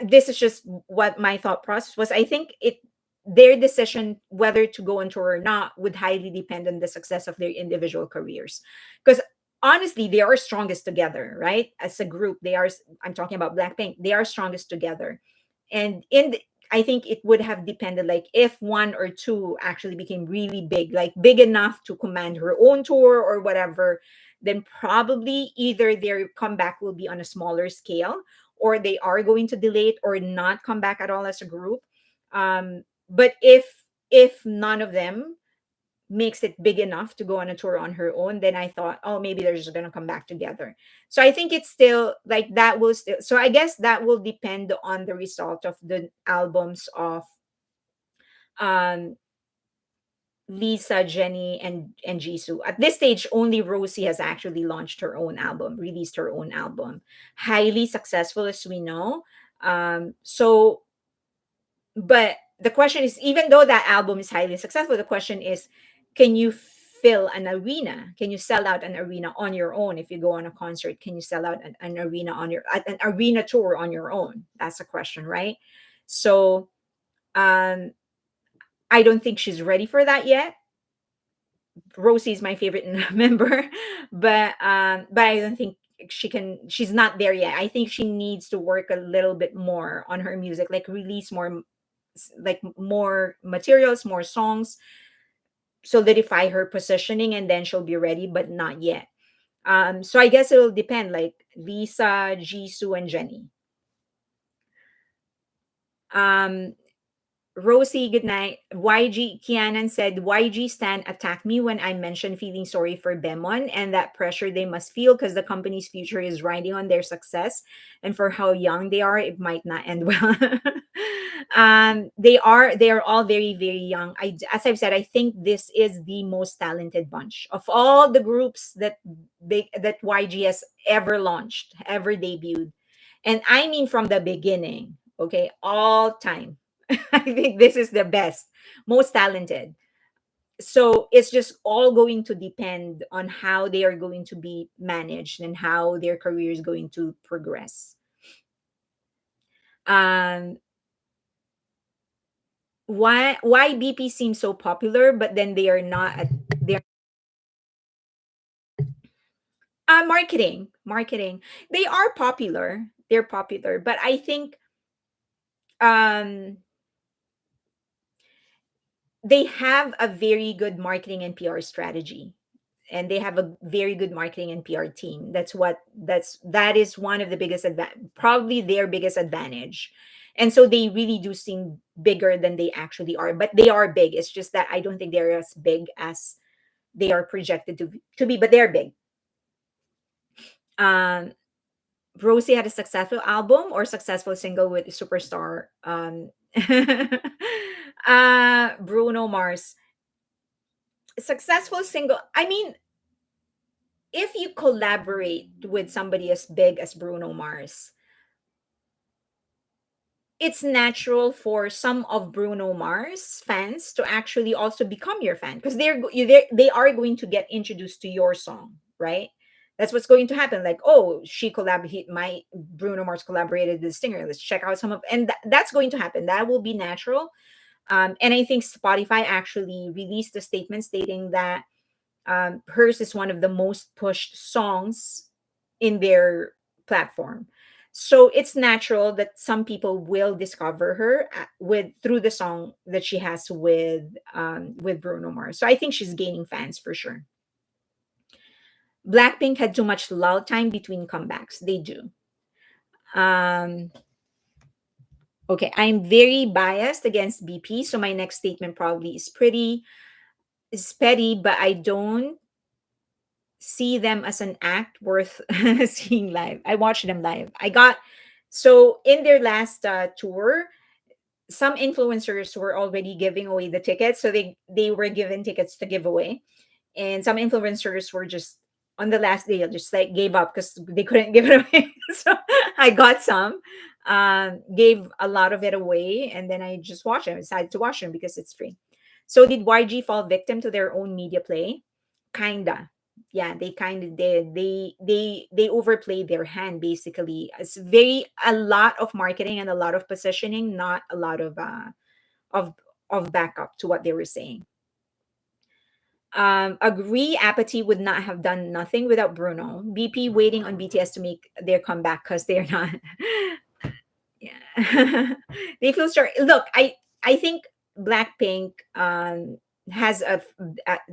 this is just what my thought process was. I think their decision whether to go on tour or not would highly depend on the success of their individual careers. Because honestly, they are strongest together, right? As a group, I'm talking about Blackpink, they are strongest together. And I think it would have depended, like, if one or two actually became really big, like big enough to command her own tour or whatever, then probably either their comeback will be on a smaller scale, or they are going to delay it or not come back at all as a group. But if none of them makes it big enough to go on a tour on her own, then I thought, oh, maybe they're just gonna come back together. So I think it's still like that will still. So I guess that will depend on the result of the albums of um Lisa, Jenny, and Jisoo. At this stage, only Rosie has actually launched her own album, released her own album. Highly successful, as we know. So, but the question is, even though that album is highly successful, the question is, can you fill an arena? Can you sell out an arena on your own? If you go on a concert, can you sell out an arena an arena tour on your own? That's a question, right? So, um, I don't think she's ready for that yet. Rosie is my favorite member, but I don't think she's not there yet. I think she needs to work a little bit more on her music, like release more, like more materials, more songs, solidify her positioning, and then she'll be ready, but not yet. So I guess it'll depend, like Lisa, Jisoo, and Jenny. Um, Rosie, good night. YG Kianan said, YG Stan attacked me when I mentioned feeling sorry for Bemon and that pressure they must feel because the company's future is riding on their success. And for how young they are, it might not end well. They are all very, very young. As I've said, I think this is the most talented bunch of all the groups that YG has ever launched, ever debuted. And I mean from the beginning, okay, all time. I think this is the best, most talented. So it's just all going to depend on how they are going to be managed and how their career is going to progress. Um, why BP seems so popular, but then they are not at their marketing. They are popular. They're popular, but I think um they have a very good marketing and PR strategy. and they have a very good marketing and PR team. That is one of the biggest probably their biggest advantage. And so they really do seem bigger than they actually are, but they are big. It's just that I don't think they're as big as they are projected to be, but they're big. Um, Rosie had a successful album or successful single with superstar Bruno Mars. Successful single. I mean, if you collaborate with somebody as big as Bruno Mars, it's natural for some of Bruno Mars fans to actually also become your fan because they are going to get introduced to your song, right? That's what's going to happen. Like, oh, my Bruno Mars collaborated with the singer. Let's check out some of, and that's going to happen. That will be natural. And I think Spotify actually released a statement stating that hers is one of the most pushed songs in their platform. So it's natural that some people will discover her with through the song that she has with Bruno Mars. So I think she's gaining fans for sure. Blackpink had too much lull time between comebacks. They do. Um, okay, I'm very biased against BP, so my next statement probably is petty, but I don't see them as an act worth seeing live. I watched them live. I got so in their last tour, some influencers were already giving away the tickets, so they were given tickets to give away, and some influencers were just on the last day just like gave up because they couldn't give it away. So I got some, gave a lot of it away, and then I just watched them. I decided to watch them because it's free. So did YG fall victim to their own media play? Kinda. Yeah, they kind of did. They overplayed their hand basically. It's very a lot of marketing and a lot of positioning, not a lot of of backup to what they were saying. Agree, Apathy would not have done nothing without Bruno. BP waiting on BTS to make their comeback because they're not. Yeah. They feel sorry. Look, I think Blackpink has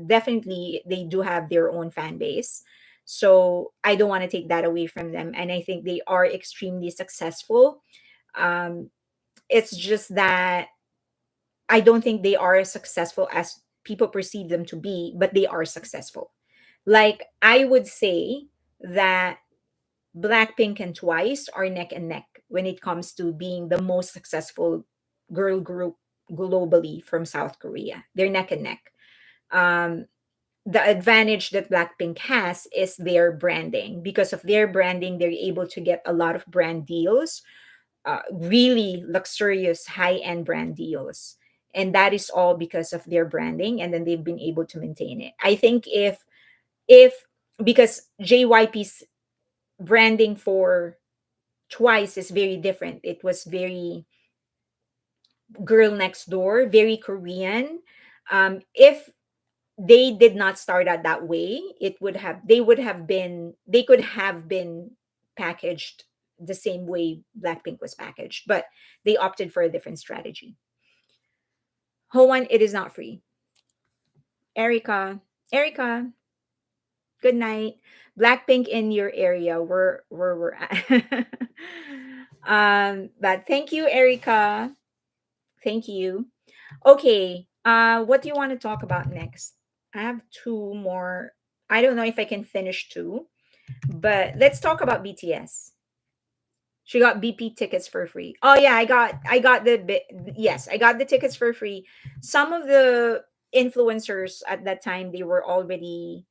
definitely they do have their own fan base. So I don't want to take that away from them, and I think they are extremely successful. Um, it's just that I don't think they are as successful as people perceive them to be, but they are successful. Like I would say that Blackpink and Twice are neck and neck when it comes to being the most successful girl group globally from South Korea. They're neck and neck. Um, the advantage that Blackpink has is their branding. Because of their branding, they're able to get a lot of brand deals, really luxurious high-end brand deals. And that is all because of their branding, and then they've been able to maintain it. I think if because JYP's branding for Twice is very different. It was very girl next door, very Korean. If they did not start out that way, they could have been packaged the same way Blackpink was packaged, but they opted for a different strategy. Hoan, it is not free. Erica, Erica, good night. Blackpink in your area, where we're at. But thank you, Erica. Thank you. Okay. What do you want to talk about next? I have two more. I don't know if I can finish two, but let's talk about BTS. She got BP tickets for free. Oh yeah, I got yes, I got the tickets for free. Some of the influencers at that time they were already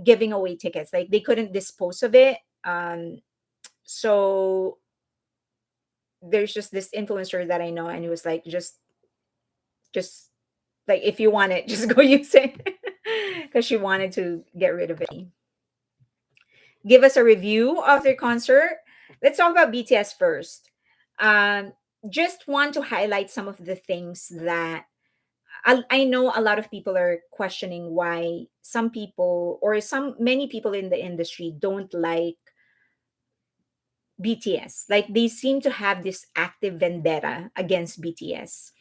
giving away tickets. Like they couldn't dispose of it. So there's just this influencer that I know and it was like just like if you want it, just go use it. Because she wanted to get rid of it. Give us a review of their concert. Let's talk about BTS first. Um, just want to highlight some of the things that I know a lot of people are questioning why some people or some many people in the industry don't like BTS. Like they seem to have this active vendetta against BTS.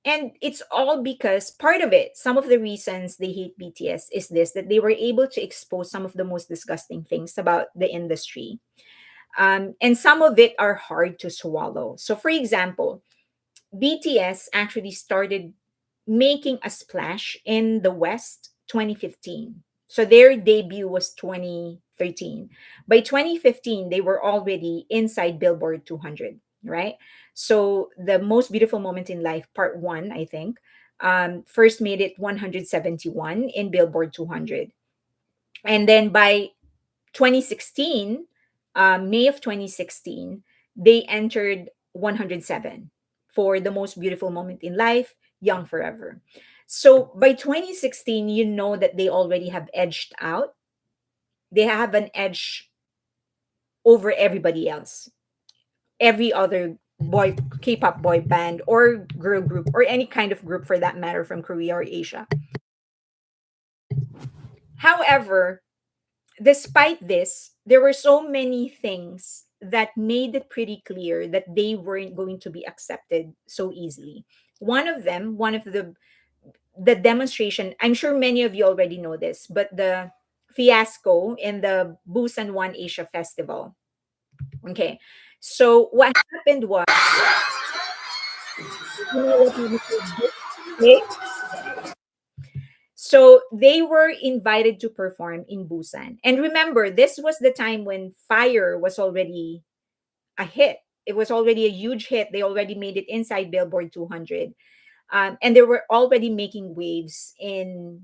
And it's all because part of it, some of the reasons they hate BTS is this, that they were able to expose some of the most disgusting things about the industry. And some of it are hard to swallow. So, for example, BTS actually started making a splash in the West 2015. So their debut was 2013. By 2015, they were already inside Billboard 200, right? So the most beautiful moment in life, part one, I think, first made it 171 in Billboard 200. And then by 2016, May of 2016, they entered 107 for the most beautiful moment in life, Young Forever. So by 2016, you know that they already have edged out. They have an edge over everybody else, every other boy, K-pop boy band or girl group or any kind of group for that matter from Korea or Asia. However, despite this, there were so many things that made it pretty clear that they weren't going to be accepted so easily. One of them, one of the demonstration, I'm sure many of you already know this, but the fiasco in the Busan One Asia Festival. Okay. So what happened was, you know what you say? So they were invited to perform in Busan. And remember, this was the time when Fire was already a hit. It was already a huge hit. They already made it inside Billboard 200. And they were already making waves in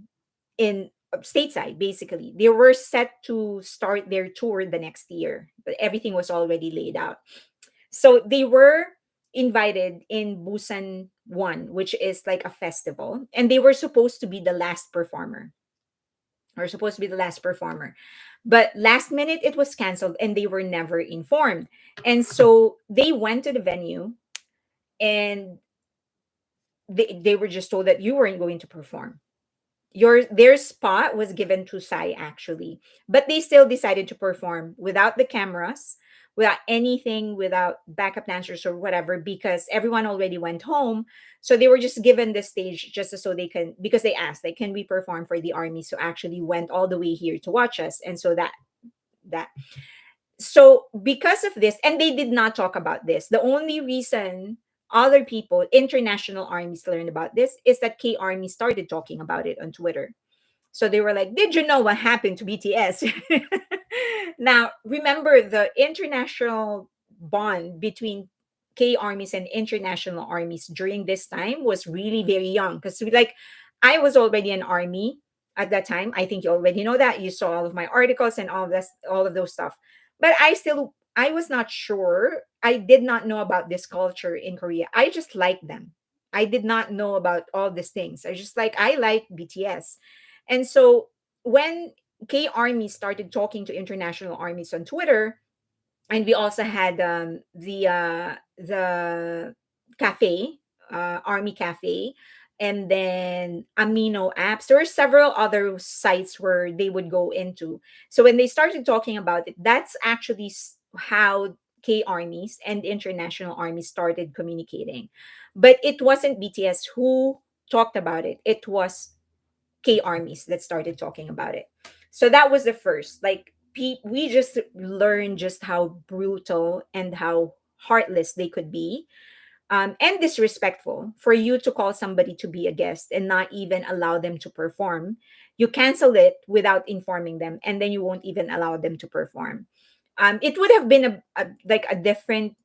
stateside, basically. They were set to start their tour the next year, but everything was already laid out. So they were invited in Busan 1, which is like a festival, and they were supposed to be the last performer, or supposed to be the last performer. But last minute it was canceled and they were never informed. And so they went to the venue and they were just told that you weren't going to perform. Their spot was given to Sai actually, but they still decided to perform without the cameras, without anything, without backup dancers or whatever, because everyone already went home. So they were just given the stage just so they can, because they asked, like, can we perform for the army? So actually went all the way here to watch us, and so that so because of this, and they did not talk about this, the only reason other people, international armies, learned about this is that K Army started talking about it on Twitter. So they were like, did you know what happened to BTS? Now remember, the international bond between K armies and international armies during this time was really very young, because like I was already an army at that time. I think you already know that. You saw all of my articles and all this, all of those stuff. But I was not sure. I did not know about this culture in Korea. I just liked them. I did not know about all these things. I like BTS. And so when K Army started talking to international armies on Twitter, and we also had the cafe, Army Cafe, and then Amino apps. There were several other sites where they would go into. So when they started talking about it, that's actually how K armies and international armies started communicating. But it wasn't BTS who talked about it. It was K armies that started talking about it. So that was the first. Like we just learned just how brutal and how heartless they could be, and disrespectful. For you to call somebody to be a guest and not even allow them to perform, you cancel it without informing them, and then you won't even allow them to perform. It would have been like a different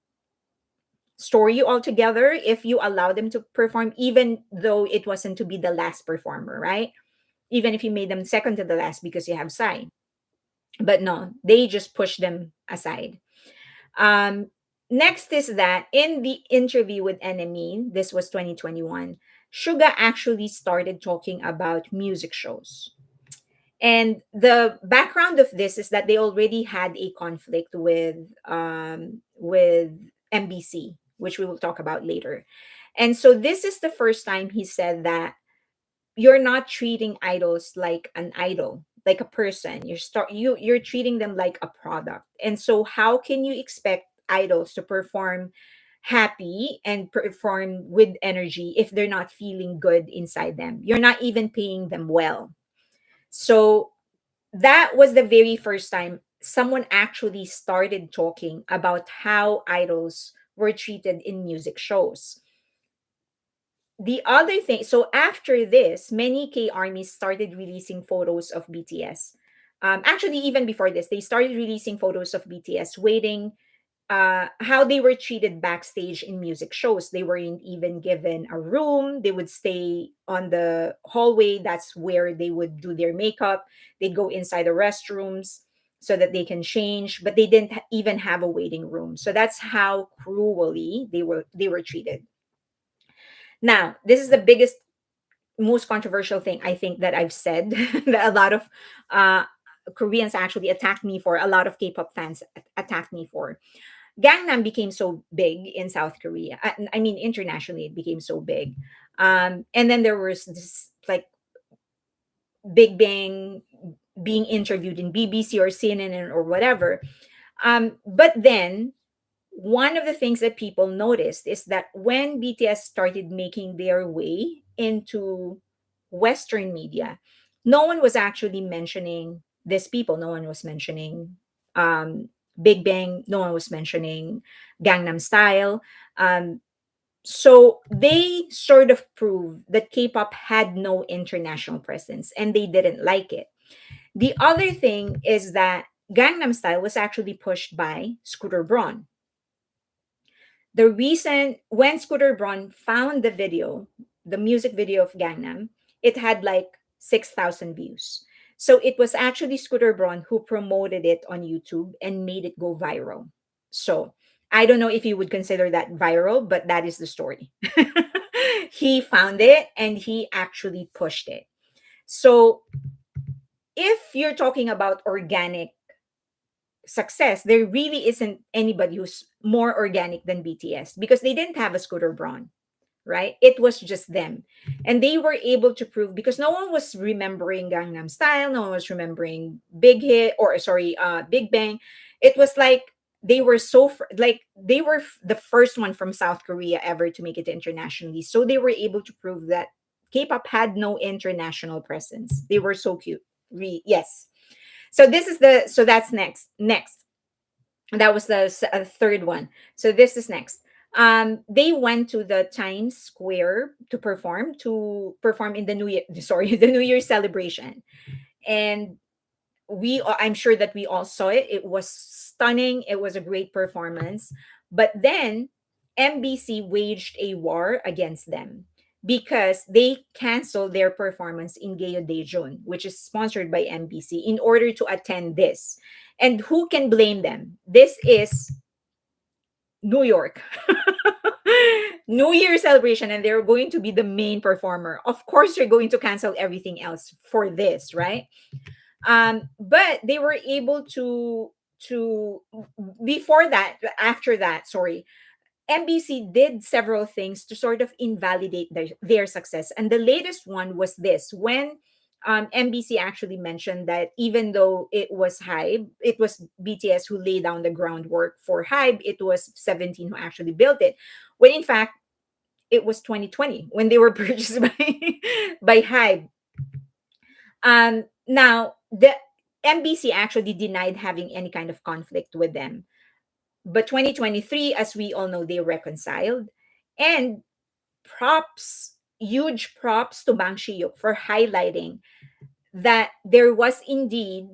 story altogether if you allow them to perform, even though it wasn't to be the last performer, right? Even if you made them second to the last because you have Psy. But no, they just push them aside. Um, Next is that in the interview with Enemy, this was 2021, Suga actually started talking about music shows. And the background of this is that they already had a conflict with MBC, which we will talk about later. And so this is the first time he said that you're not treating idols like an idol, like a person. You're treating them like a product. And so how can you expect idols to perform happy and perform with energy if they're not feeling good inside them. You're not even paying them well. So that was the very first time someone actually started talking about how idols were treated in music shows. The other thing, so after this, many K armies started releasing photos of BTS. Actually, even before this, they started releasing photos of BTS waiting, how they were treated backstage in music shows. They weren't even given a room. They would stay on the hallway. That's where they would do their makeup. They'd go inside the restrooms so that they can change, but they didn't even have a waiting room. So that's how cruelly they were treated. Now, this is the biggest, most controversial thing I think that I've said that a lot of uh, Koreans actually attacked me for. A lot of K-pop fans attacked me for. Gangnam became so big in South Korea. I mean, internationally, it became so big. And then there was this like Big Bang being interviewed in BBC or CNN or whatever. But then one of the things that people noticed is that when BTS started making their way into Western media, no one was actually mentioning these people. No one was mentioning um, Big Bang. No one was mentioning Gangnam Style. Um, so they sort of proved that K-pop had no international presence, and they didn't like it. The other thing is that Gangnam Style was actually pushed by Scooter Braun. The reason when Scooter Braun found the video, the music video of Gangnam, it had like 6,000 views. So it was actually Scooter Braun who promoted it on YouTube and made it go viral. So I don't know if you would consider that viral, but that is the story. He found it and he actually pushed it. So if you're talking about organic success, there really isn't anybody who's more organic than BTS because they didn't have a Scooter Braun, right? It was just them. And they were able to prove because no one was remembering Gangnam Style, no one was remembering Big Bang. It was like they were they were the first one from South Korea ever to make it internationally. So they were able to prove that K-pop had no international presence. They were so cute. Yes. So this is the so that's next. That was the third one. So this is next. They went to the Times Square to perform in the New Year. Sorry, the New Year celebration, and I'm sure that we all saw it. It was stunning. It was a great performance. But then MBC waged a war against them because they canceled their performance in Geo Daejeon, which is sponsored by MBC, in order to attend this. And who can blame them? This is New York. New Year celebration, and they're going to be the main performer. Of course, you're going to cancel everything else for this, right? But they were able to before that after that sorry, NBC did several things to sort of invalidate their success, and the latest one was this when NBC actually mentioned that even though it was HYBE, it was BTS who laid down the groundwork for HYBE, it was 17 who actually built it, when in fact it was 2020 when they were purchased by HYBE. Now, the MBC actually denied having any kind of conflict with them. But 2023, as we all know, they reconciled. And huge props to Bang Shiyuk for highlighting that there was indeed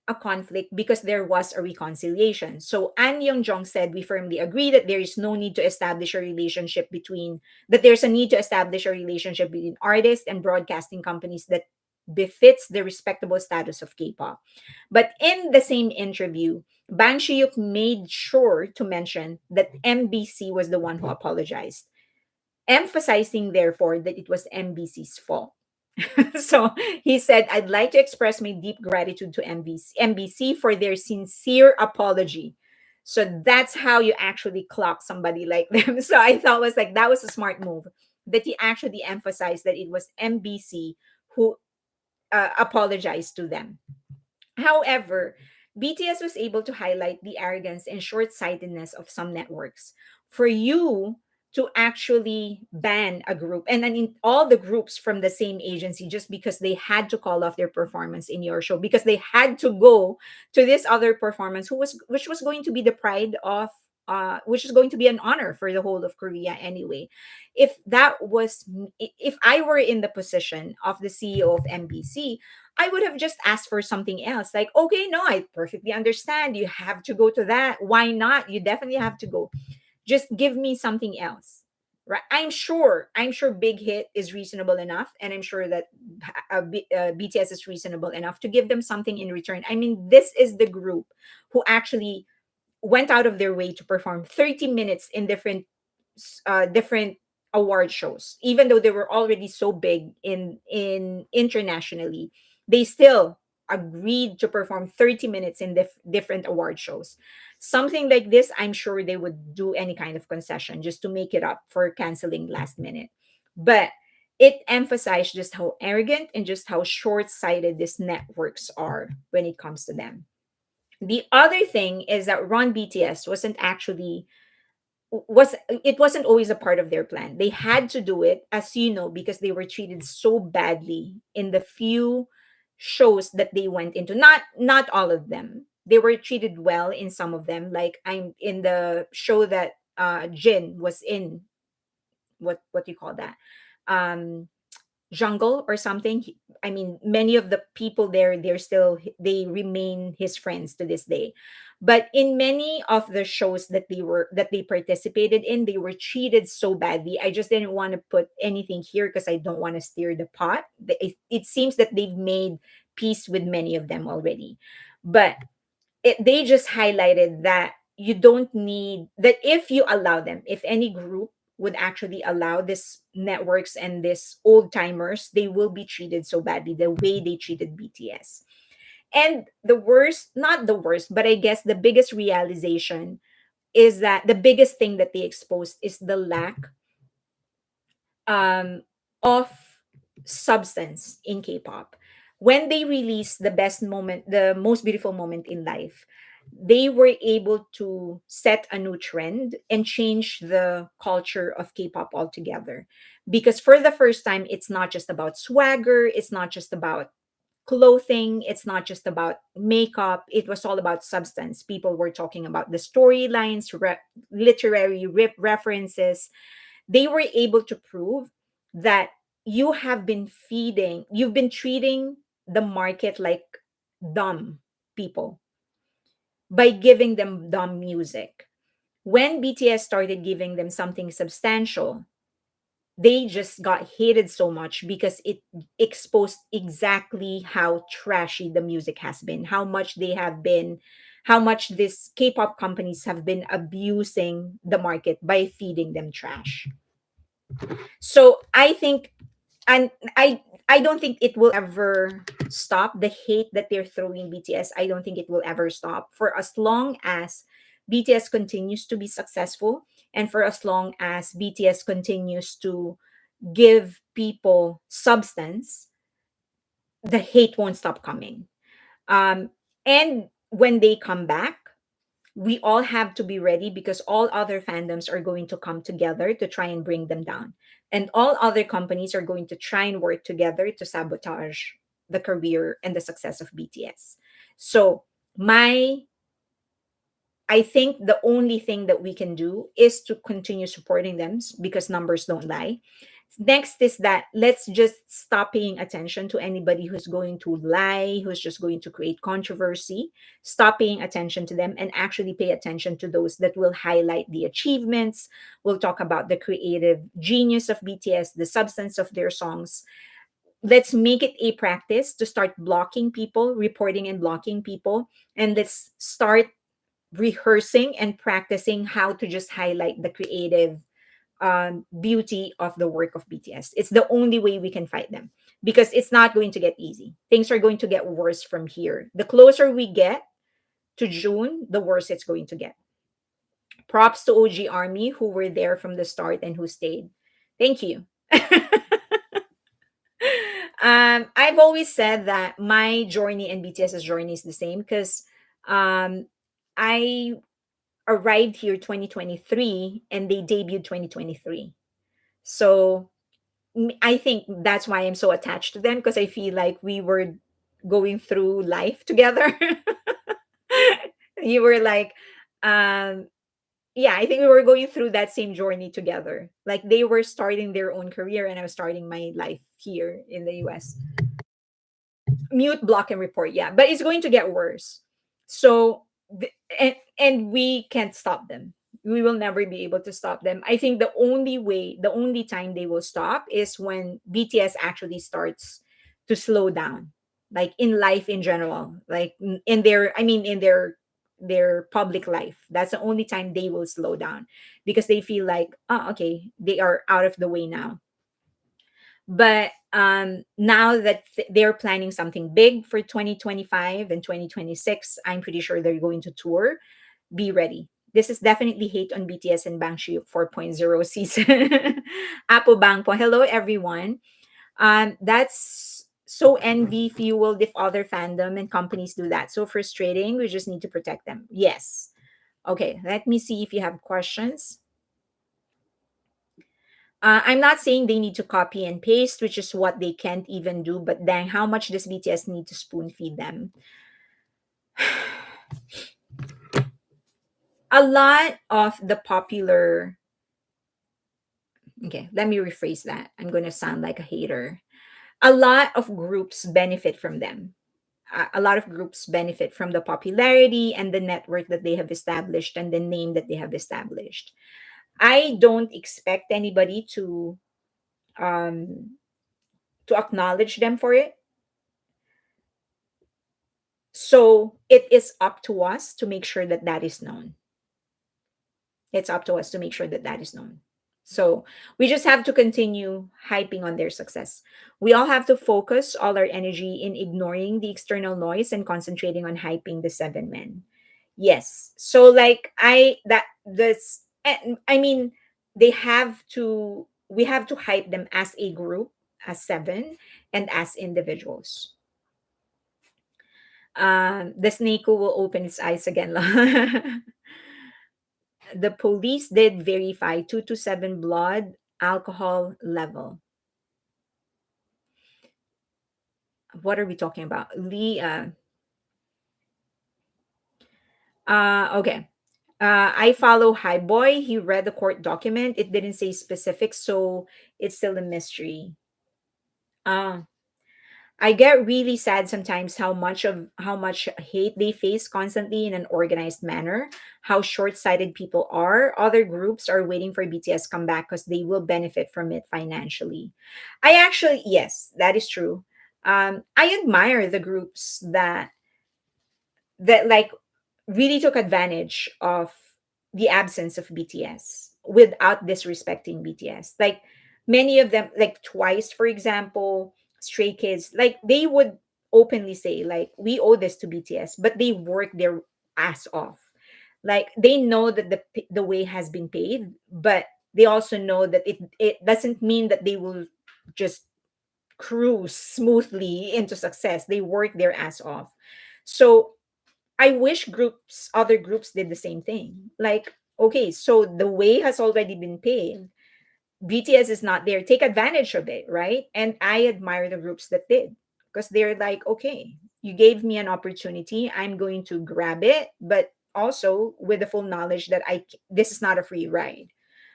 a conflict because there was a reconciliation. So An Young-jong said, "We firmly agree that there is no need to establish a relationship between, that there's a need to establish a relationship between artists and broadcasting companies that befits the respectable status of K-pop." But in the same interview, Bang Shiyuk made sure to mention that MBC was the one who apologized, emphasizing therefore that it was MBC's fault. So he said, "I'd like to express my deep gratitude to MBC for their sincere apology." So that's how you actually clock somebody like them. So I thought was like that was a smart move that he actually emphasized that it was MBC who apologized to them. However, BTS was able to highlight the arrogance and short sightedness of some networks. for you to actually ban a group, and then in all the groups from the same agency, just because they had to call off their performance in your show, because they had to go to this other performance, which was going to be the pride of, which is going to be an honor for the whole of Korea anyway. If that was if I were in the position of the CEO of MBC, I would have just asked for something else. Like, okay, no, I perfectly understand. You have to go to that. Why not? You definitely have to go. Just give me something else. Right? I'm sure Big Hit is reasonable enough, and I'm sure that BTS is reasonable enough to give them something in return. I mean, this is the group who actually went out of their way to perform 30 minutes in different award shows, even though they were already so big in internationally. They still agreed to perform 30 minutes in different award shows. Something like this, I'm sure they would do any kind of concession just to make it up for canceling last minute. But it emphasized just how arrogant and just how short-sighted these networks are when it comes to them. The other thing is that Run BTS wasn't always a part of their plan. They had to do it, as you know, because they were treated so badly in the few shows that they went into. Not all of them. They were treated well in some of them. Like, I'm in the show that Jin was in. What do you call that? Um Jungle or something. I mean, many of the people there, they remain his friends to this day. But in many of the shows that they participated in, they were treated so badly. I just didn't want to put anything here because I don't want to stir the pot. It seems that they've made peace with many of them already. But they just highlighted that you don't need that. If you allow them, if any group would actually allow this networks and this old timers, they will be treated so badly the way they treated BTS. And the worst, not the worst, but I guess the biggest realization is that the biggest thing that they exposed is the lack um, of substance in K-pop. When they released the best moment, the most beautiful moment in life, they were able to set a new trend and change the culture of K-pop altogether. Because for the first time, it's not just about swagger, it's not just about clothing, it's not just about makeup, it was all about substance. People were talking about the storylines, literary references. They were able to prove that you've been treating the market like dumb people by giving them dumb music. When BTS started giving them something substantial, they just got hated so much because it exposed exactly how trashy the music has been, how much these K-pop companies have been abusing the market by feeding them trash. So I think, and I don't think it will ever stop. The hate that they're throwing BTS, I don't think it will ever stop for as long as BTS continues to be successful, and for as long as BTS continues to give people substance. The hate won't stop coming. And when they come back, we all have to be ready because all other fandoms are going to come together to try and bring them down. And all other companies are going to try and work together to sabotage the career and the success of BTS. So, my I think the only thing that we can do is to continue supporting them because numbers don't lie. Next is that let's just stop paying attention to anybody who's going to lie, who's just going to create controversy. Stop paying attention to them and actually pay attention to those that will highlight the achievements. We'll talk about the creative genius of BTS, the substance of their songs. Let's make it a practice to start blocking people, reporting and blocking people. And let's start rehearsing and practicing how to just highlight the creative beauty of the work of BTS. It's the only way we can fight them because it's not going to get easy. Things are going to get worse from here. The closer we get to June, the worse it's going to get. Props to OG Army who were there from the start and who stayed. Thank you. I've always said that my journey and BTS's journey is the same because um, I arrived here 2023 and they debuted 2023. So I think that's why I'm so attached to them, because I feel like we were going through life together. You were like, um, yeah, I think we were going through that same journey together. Like they were starting their own career and I was starting my life here in the US. Mute, block, and report. Yeah, but it's going to get worse. So and we can't stop them. We will never be able to stop them. I think the only time they will stop is when BTS actually starts to slow down, like in life in general, like in their, I mean, in their public life. That's the only time they will slow down, because they feel like, oh, okay, they are out of the way now. But now that they're planning something big for 2025 and 2026, I'm pretty sure they're going to tour. Be ready. This is definitely hate on BTS and Bangshi 4.0 season. Apo Bangpo. Hello, everyone. That's so envy fueled if other fandom and companies do that. So frustrating. We just need to protect them. Yes. Okay, let me see if you have questions. I'm not saying they need to copy and paste, which is what they can't even do, but dang, how much does BTS need to spoon feed them? A lot of the popular, okay, let me rephrase that. I'm going to sound like a hater. A lot of groups benefit from them. A lot of groups benefit from the popularity and the network that they have established and the name that they have established. I don't expect anybody um, to acknowledge them for it. So it is up to us to make sure that that is known. It's up to us to make sure that that is known. So we just have to continue hyping on their success. We all have to focus all our energy in ignoring the external noise and concentrating on hyping the seven men. Yes. So like I that this I mean, they have to we have to hype them as a group, as seven, and as individuals. The snake who will open its eyes again. The police did verify 2 to 7 blood alcohol level. What are we talking about? Lee, okay. I follow High Boy. He read the court document. It didn't say specifics, so it's still a mystery. Uh, I get really sad sometimes how much hate they face constantly in an organized manner, how short-sighted people are. Other groups are waiting for BTS comeback because they will benefit from it financially. I actually, yes, that is true. I admire the groups that like really took advantage of the absence of BTS without disrespecting BTS. Like many of them, like Twice, for example, Stray Kids, like they would openly say, like, we owe this to BTS, but they work their ass off. Like they know that the way has been paid, but they also know that it doesn't mean that they will just cruise smoothly into success. They work their ass off. So I wish other groups did the same thing. Like, okay, so the way has already been paid. BTS is not there. Take advantage of it, right? And I admire the groups that did, because they're like, okay, you gave me an opportunity. I'm going to grab it, but also with the full knowledge that this is not a free ride.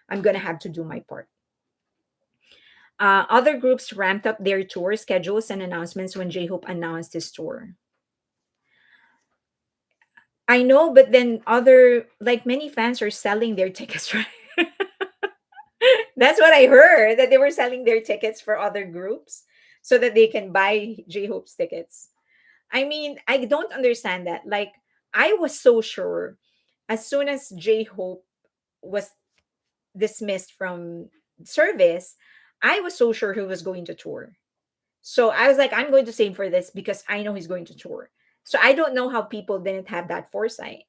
I'm going to have to do my part. Other groups ramped up their tour schedules and announcements when J-Hope announced his tour. I know, but then like many fans are selling their tickets, right? That's what I heard, that they were selling their tickets for other groups so that they can buy J-Hope's tickets. I mean, I don't understand that. Like, I was so sure as soon as J-Hope was dismissed from service, I was so sure he was going to tour. So I was like, I'm going to save for this because I know he's going to tour. So I don't know how people didn't have that foresight.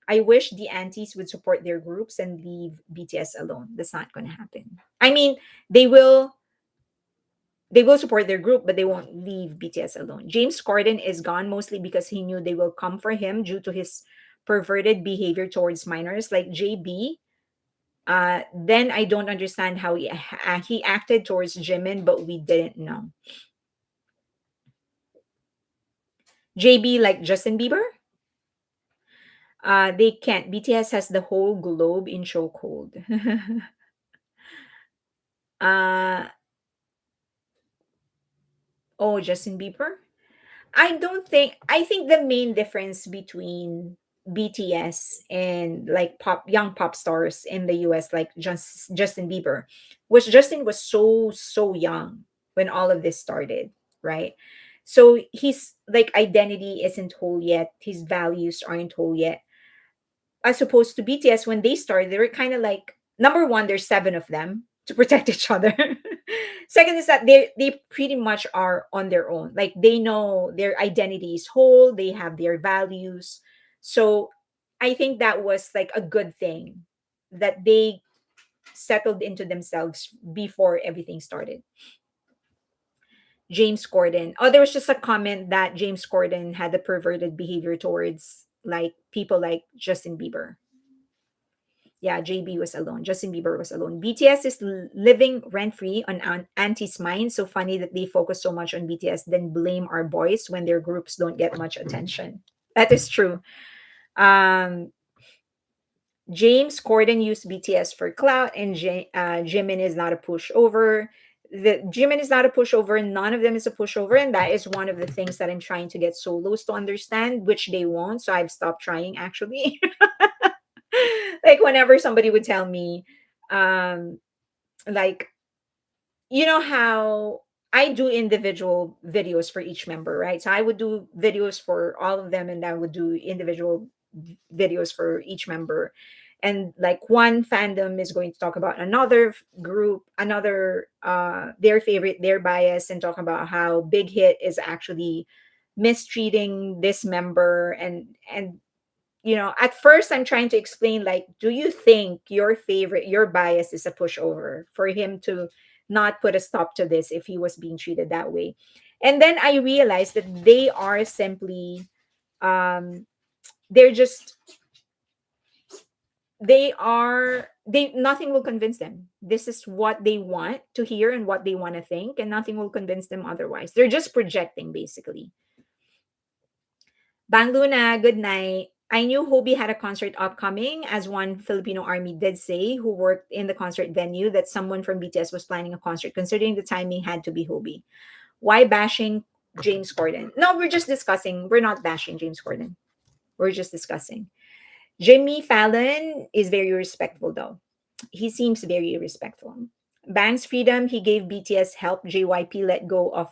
I wish the antis would support their groups and leave BTS alone. That's not going to happen. I mean, they will they will support their group, but they won't leave BTS alone. James Corden is gone mostly because he knew they will come for him due to his perverted behavior towards minors like JB, then I don't understand how he acted towards Jimin, but we didn't know. JB like Justin Bieber? They can't. BTS has the whole globe in chokehold. uh, oh, Justin Bieber? I think the main difference between BTS and like young pop stars in the US like Justin Bieber was Justin was so young when all of this started, right? So his like identity isn't whole yet, his values aren't whole yet. As opposed to BTS, when they started, they were kind of like, number one, there's seven of them to protect each other. Second is that they pretty much are on their own. Like they know their identity is whole, they have their values. So I think that was like a good thing that they settled into themselves before everything started. James Corden. Oh, there was just a comment that James Corden had a perverted behavior towards like people like Justin Bieber. Yeah, JB was alone. Justin Bieber was alone. BTS is living rent free on Auntie's mind. So funny that they focus so much on BTS, then blame our boys when their groups don't get much attention. That is true. Um, James Corden used BTS for clout, and Jimin is not a pushover. The Jimin is not a pushover. None of them is a pushover, and that is one of the things that I'm trying to get solos to understand, which they won't. So I've stopped trying actually. Like whenever somebody would tell me, um, like you know how I do individual videos for each member, right? So I would do videos for all of them, and I would do individual videos for each member. And like one fandom is going to talk about another group, another their favorite, their bias, and talk about how Big Hit is actually mistreating this member. And at first I'm trying to explain, like, do you think your favorite, your bias is a pushover for him to not put a stop to this if he was being treated that way? And then I realized that they are simply, they're just, they nothing will convince them. This is what they want to hear and what they want to think, and nothing will convince them otherwise. They're just projecting basically. Bang Luna, good night. I knew Hobie had a concert upcoming, as one Filipino army did say, who worked in the concert venue, that someone from BTS was planning a concert, considering the timing had to be Hobie. Why bashing James Corden? No, we're just discussing. We're not bashing James Corden. We're just discussing. Jimmy Fallon is very respectful, though. He seems very respectful. Bang's freedom, he gave BTS help JYP let go of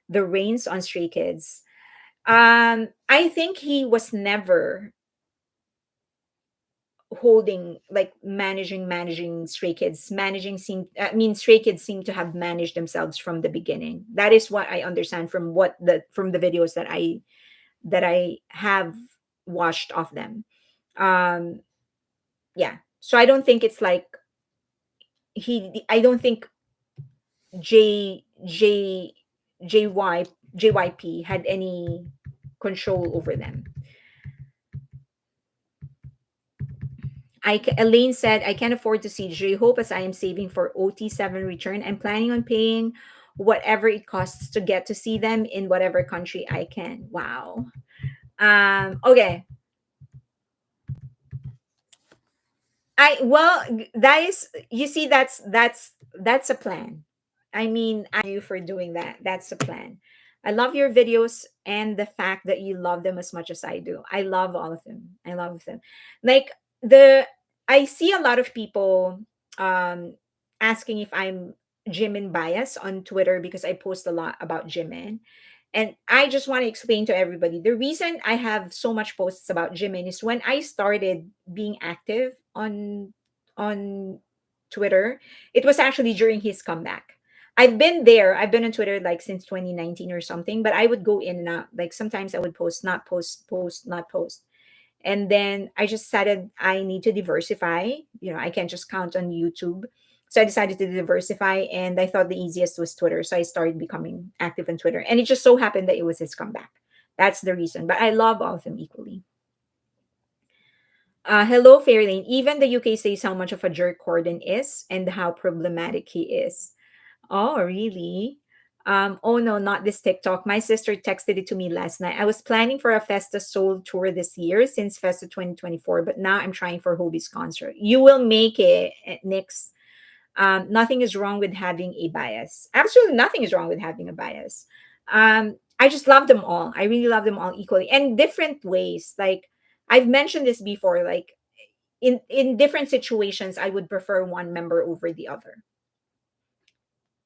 the reins on Stray Kids. I think he was never holding, like, managing Stray Kids. Stray Kids seem to have managed themselves from the beginning. That is what I understand from the videos that I have watched of them. Um, yeah. So I don't think it's like I don't think J J JYP had any control over them. Elaine said, I can't afford to see J-Hope as I am saving for OT7 return. I'm planning on paying whatever it costs to get to see them in whatever country I can. Wow. Okay. That is, you see, that's a plan. I mean, you for doing that. That's a plan. I love your videos and the fact that you love them as much as I do. I love all of them. I love them. Like the I see a lot of people um asking if I'm Jimin bias on Twitter because I post a lot about Jimin. And I just want to explain to everybody, the reason I have so much posts about Jimin is when I started being active on Twitter, it was actually during his comeback. I've been there. I've been on Twitter like since 2019 or something, but I would go in and out. Like sometimes I would post, not post, post, not post. And then I just decided I need to diversify. I can't just count on YouTube. So I decided to diversify, and I thought the easiest was Twitter. So I started becoming active on Twitter. And it just so happened that it was his comeback. That's the reason. But I love all of them equally. Hello, Fairlane. Even the UK says how much of a jerk Corden is and how problematic he is. Oh, really? Oh no, not this TikTok. My sister texted it to me last night. I was planning for a Festa Soul tour this year since Festa 2024, but now I'm trying for Hobie's concert. You will make it, Nix. Nothing is wrong with having a bias. Absolutely nothing is wrong with having a bias. I just love them all. I really love them all equally and different ways. Like I've mentioned this before, like in different situations, I would prefer one member over the other.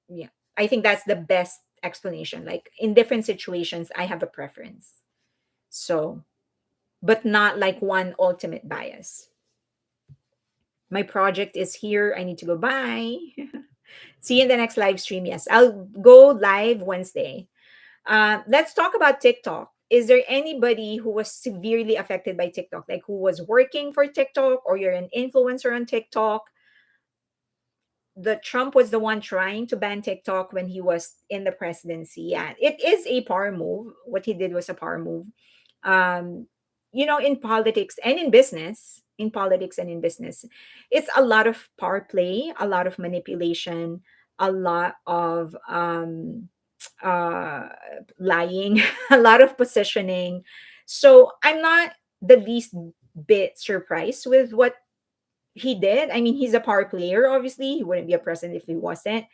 Yeah, I think that's the best explanation. Like in different situations, I have a preference. So, but not like one ultimate bias. My project is here. I need to go. Bye. See you in the next live stream. Yes, I'll go live Wednesday. Let's talk about TikTok. Is there anybody who was severely affected by TikTok, like who was working for TikTok or you're an influencer on TikTok? The Trump was the one trying to ban TikTok when he was in the presidency. Yeah, it is a power move. What he did was a power move. Um, in politics and in business, it's a lot of power play, a lot of manipulation, a lot of uh, lying, a lot of positioning. So I'm not the least bit surprised with what he did. I mean, he's a power player, obviously. He wouldn't be a president if he wasn't.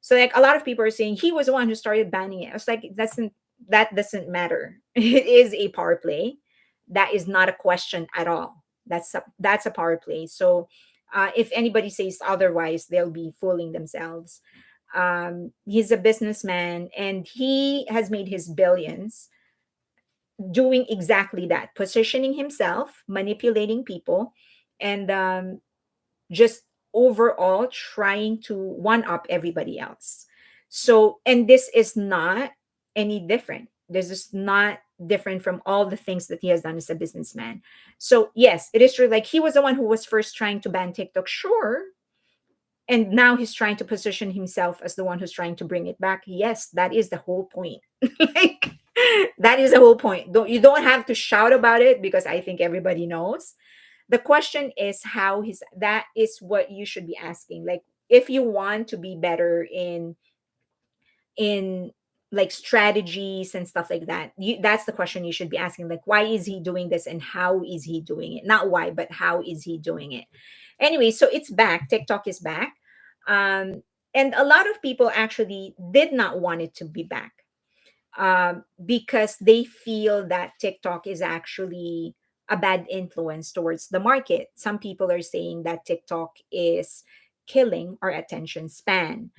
So like a lot of people are saying he was the one who started banning it. I was like, that doesn't matter. It is a power play. That is not a question at all. That's a power play. So if anybody says otherwise, they'll be fooling themselves. He's a businessman and he has made his billions doing exactly that, positioning himself, manipulating people, and just overall trying to one up everybody else. So, and this is not any different. This is not different from all the things that he has done as a businessman. So, yes, it is true. Like he was the one who was first trying to ban TikTok, sure. And now he's trying to position himself as the one who's trying to bring it back. Yes, that is the whole point. Like, that is the whole point. You don't have to shout about it because I think everybody knows. The question is how his that is what you should be asking. Like if you want to be better in like strategies and stuff like that, that's the question you should be asking. Like why is he doing this and how is he doing it? Not why, but how is he doing it? Anyway, so it's back. TikTok is back. And a lot of people actually did not want it to be back, because they feel that TikTok is actually a bad influence towards the market. Some people are saying that TikTok is killing our attention span.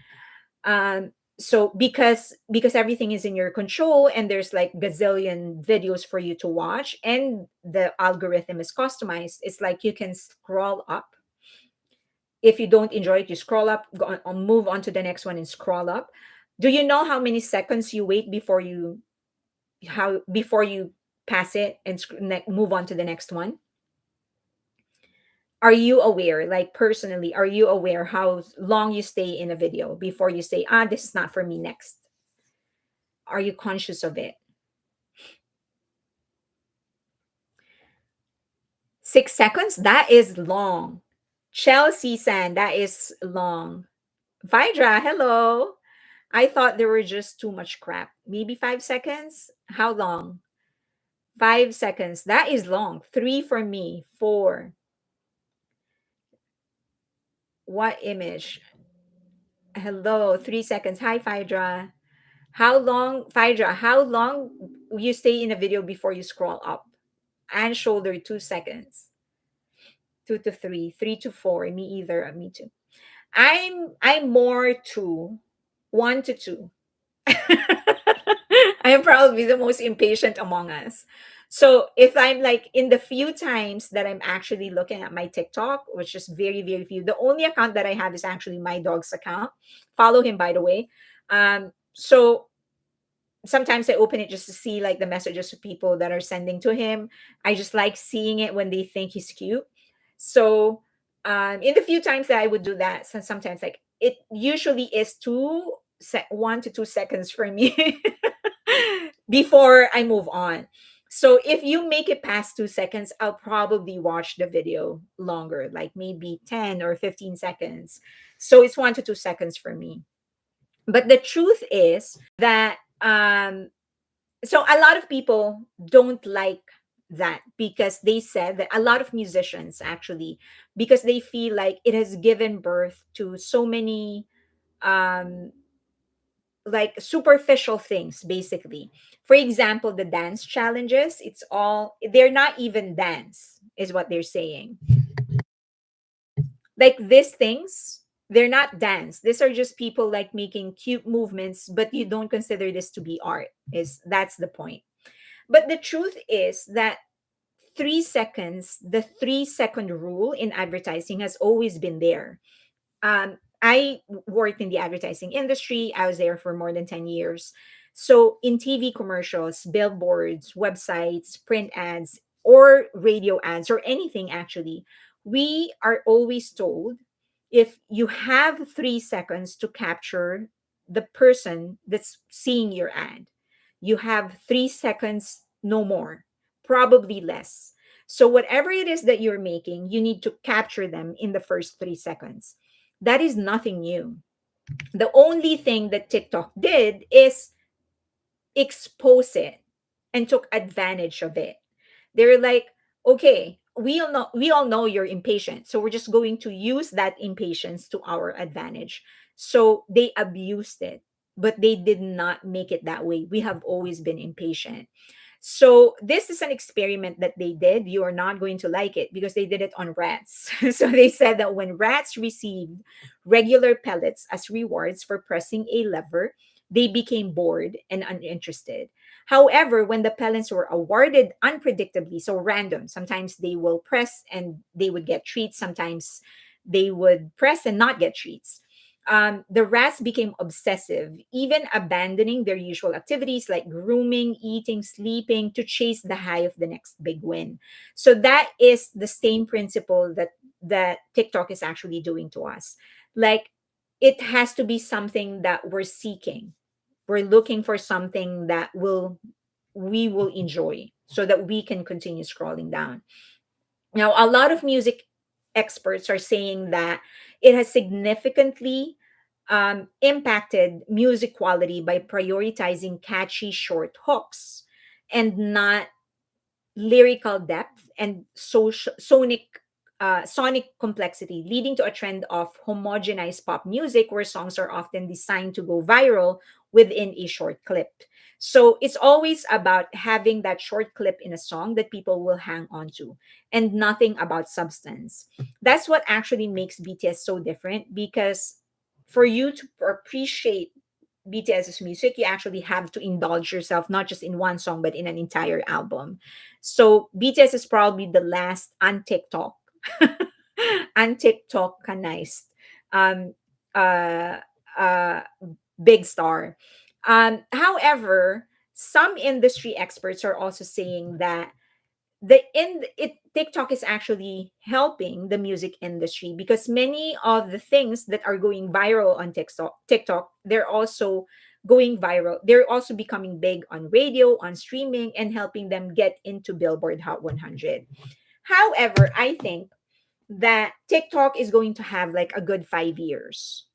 So because everything is in your control and there's like gazillion videos for you to watch and the algorithm is customized, it's like you can scroll up. If you don't enjoy it, you scroll up, move on to the next one and scroll up. Do you know how many seconds you wait before you pass it and move on to the next one? Are you aware, like personally, are you aware how long you stay in a video before you say, this is not for me, next? Are you conscious of it? 6 seconds? That is long. Chelsea San, that is long. Vidra, hello. I thought there were just too much crap. Maybe 5 seconds? How long? 5 seconds. That is long. Three for me. Four. What image? Hello. 3 seconds. Hi, Phaedra. How long you stay in a video before you scroll up? And shoulder, 2 seconds. 2 to 3. 3 to 4. Me either. Me too. I'm more to 1 to 2. I'm probably the most impatient among us. So if I'm like in the few times that I'm actually looking at my TikTok, which is very, very few, the only account that I have is actually my dog's account. Follow him, by the way. So sometimes I open it just to see like the messages of people that are sending to him. I just like seeing it when they think he's cute. So in the few times that I would do that, so sometimes like it usually is 1 to 2 seconds for me before I move on. So if you make it past 2 seconds, I'll probably watch the video longer, like maybe 10 or 15 seconds. So it's 1 to 2 seconds for me. But the truth is that so a lot of people don't like that, because they said that a lot of musicians actually, because they feel like it has given birth to so many um like superficial things, basically. For example, the dance challenges, it's all, they're not even dance, is what they're saying. Like these things, they're not dance, these are just people like making cute movements, but you don't consider this to be art, is that's the point. But the truth is that 3 seconds, the 3 second rule in advertising has always been there. I worked in the advertising industry. I was there for more than 10 years. So in TV commercials, billboards, websites, print ads, or radio ads, or anything actually, we are always told, if you have 3 seconds to capture the person that's seeing your ad, you have 3 seconds, no more, probably less. So whatever it is that you're making, you need to capture them in the first 3 seconds. That is nothing new. The only thing that TikTok did is expose it and took advantage of it. They're like, okay, we all know you're impatient, so we're just going to use that impatience to our advantage. So they abused it, but they did not make it that way. We have always been impatient. So this is an experiment that they did. You are not going to like it, because they did it on rats. So they said that when rats received regular pellets as rewards for pressing a lever, they became bored and uninterested. However, when the pellets were awarded unpredictably, so random, sometimes they will press and they would get treats, sometimes they would press and not get treats. The rats became obsessive, even abandoning their usual activities like grooming, eating, sleeping, to chase the high of the next big win. So that is the same principle that TikTok is actually doing to us. Like, it has to be something that we're seeking. We're looking for something that we will enjoy, so that we can continue scrolling down. Now, a lot of music experts are saying that it has significantly impacted music quality by prioritizing catchy short hooks and not lyrical depth and sonic complexity, leading to a trend of homogenized pop music where songs are often designed to go viral within a short clip. So it's always about having that short clip in a song that people will hang on to, and nothing about substance. That's what actually makes BTS so different, because for you to appreciate BTS's music, you actually have to indulge yourself not just in one song but in an entire album. So BTS is probably the last un-TikTok, un-TikTokanized um, uh, uh, big star. However, some industry experts are also saying that TikTok is actually helping the music industry, because many of the things that are going viral on TikTok, they're also going viral. They're also becoming big on radio, on streaming, and helping them get into Billboard Hot 100. However, I think that TikTok is going to have like a good 5 years.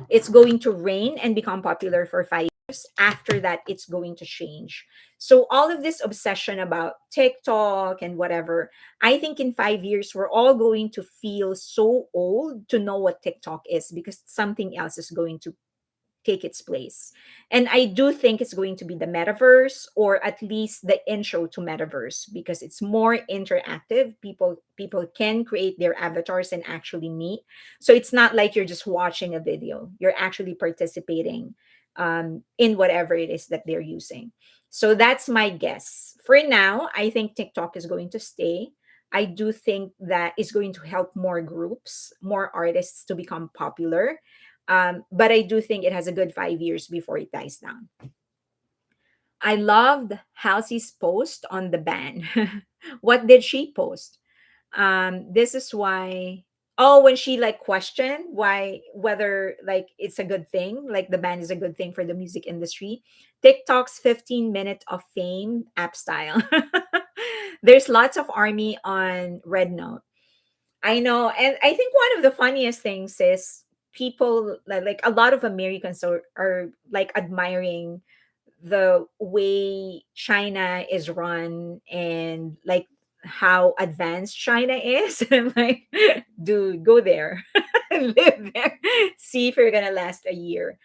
It's going to reign and become popular for 5 years. After that, it's going to change. So all of this obsession about TikTok and whatever, I think in 5 years we're all going to feel so old to know what TikTok is, because something else is going to take its place. And I do think it's going to be the metaverse, or at least the intro to metaverse, because it's more interactive. People can create their avatars and actually meet. So it's not like you're just watching a video. You're actually participating in whatever it is that they're using. So that's my guess. For now, I think TikTok is going to stay. I do think that it's going to help more groups, more artists to become popular, but I do think it has a good 5 years before it dies down. I loved Halsey's post on the ban. What did she post? This is why. Oh, when she like questioned why, whether like it's a good thing, like the ban is a good thing for the music industry. TikTok's 15 minute of fame app style. There's lots of army on RedNote. I know. And I think one of the funniest things is people like a lot of Americans are like admiring the way China is run and like how advanced China is. And I'm like, dude, go there, live there, see if you're gonna last a year.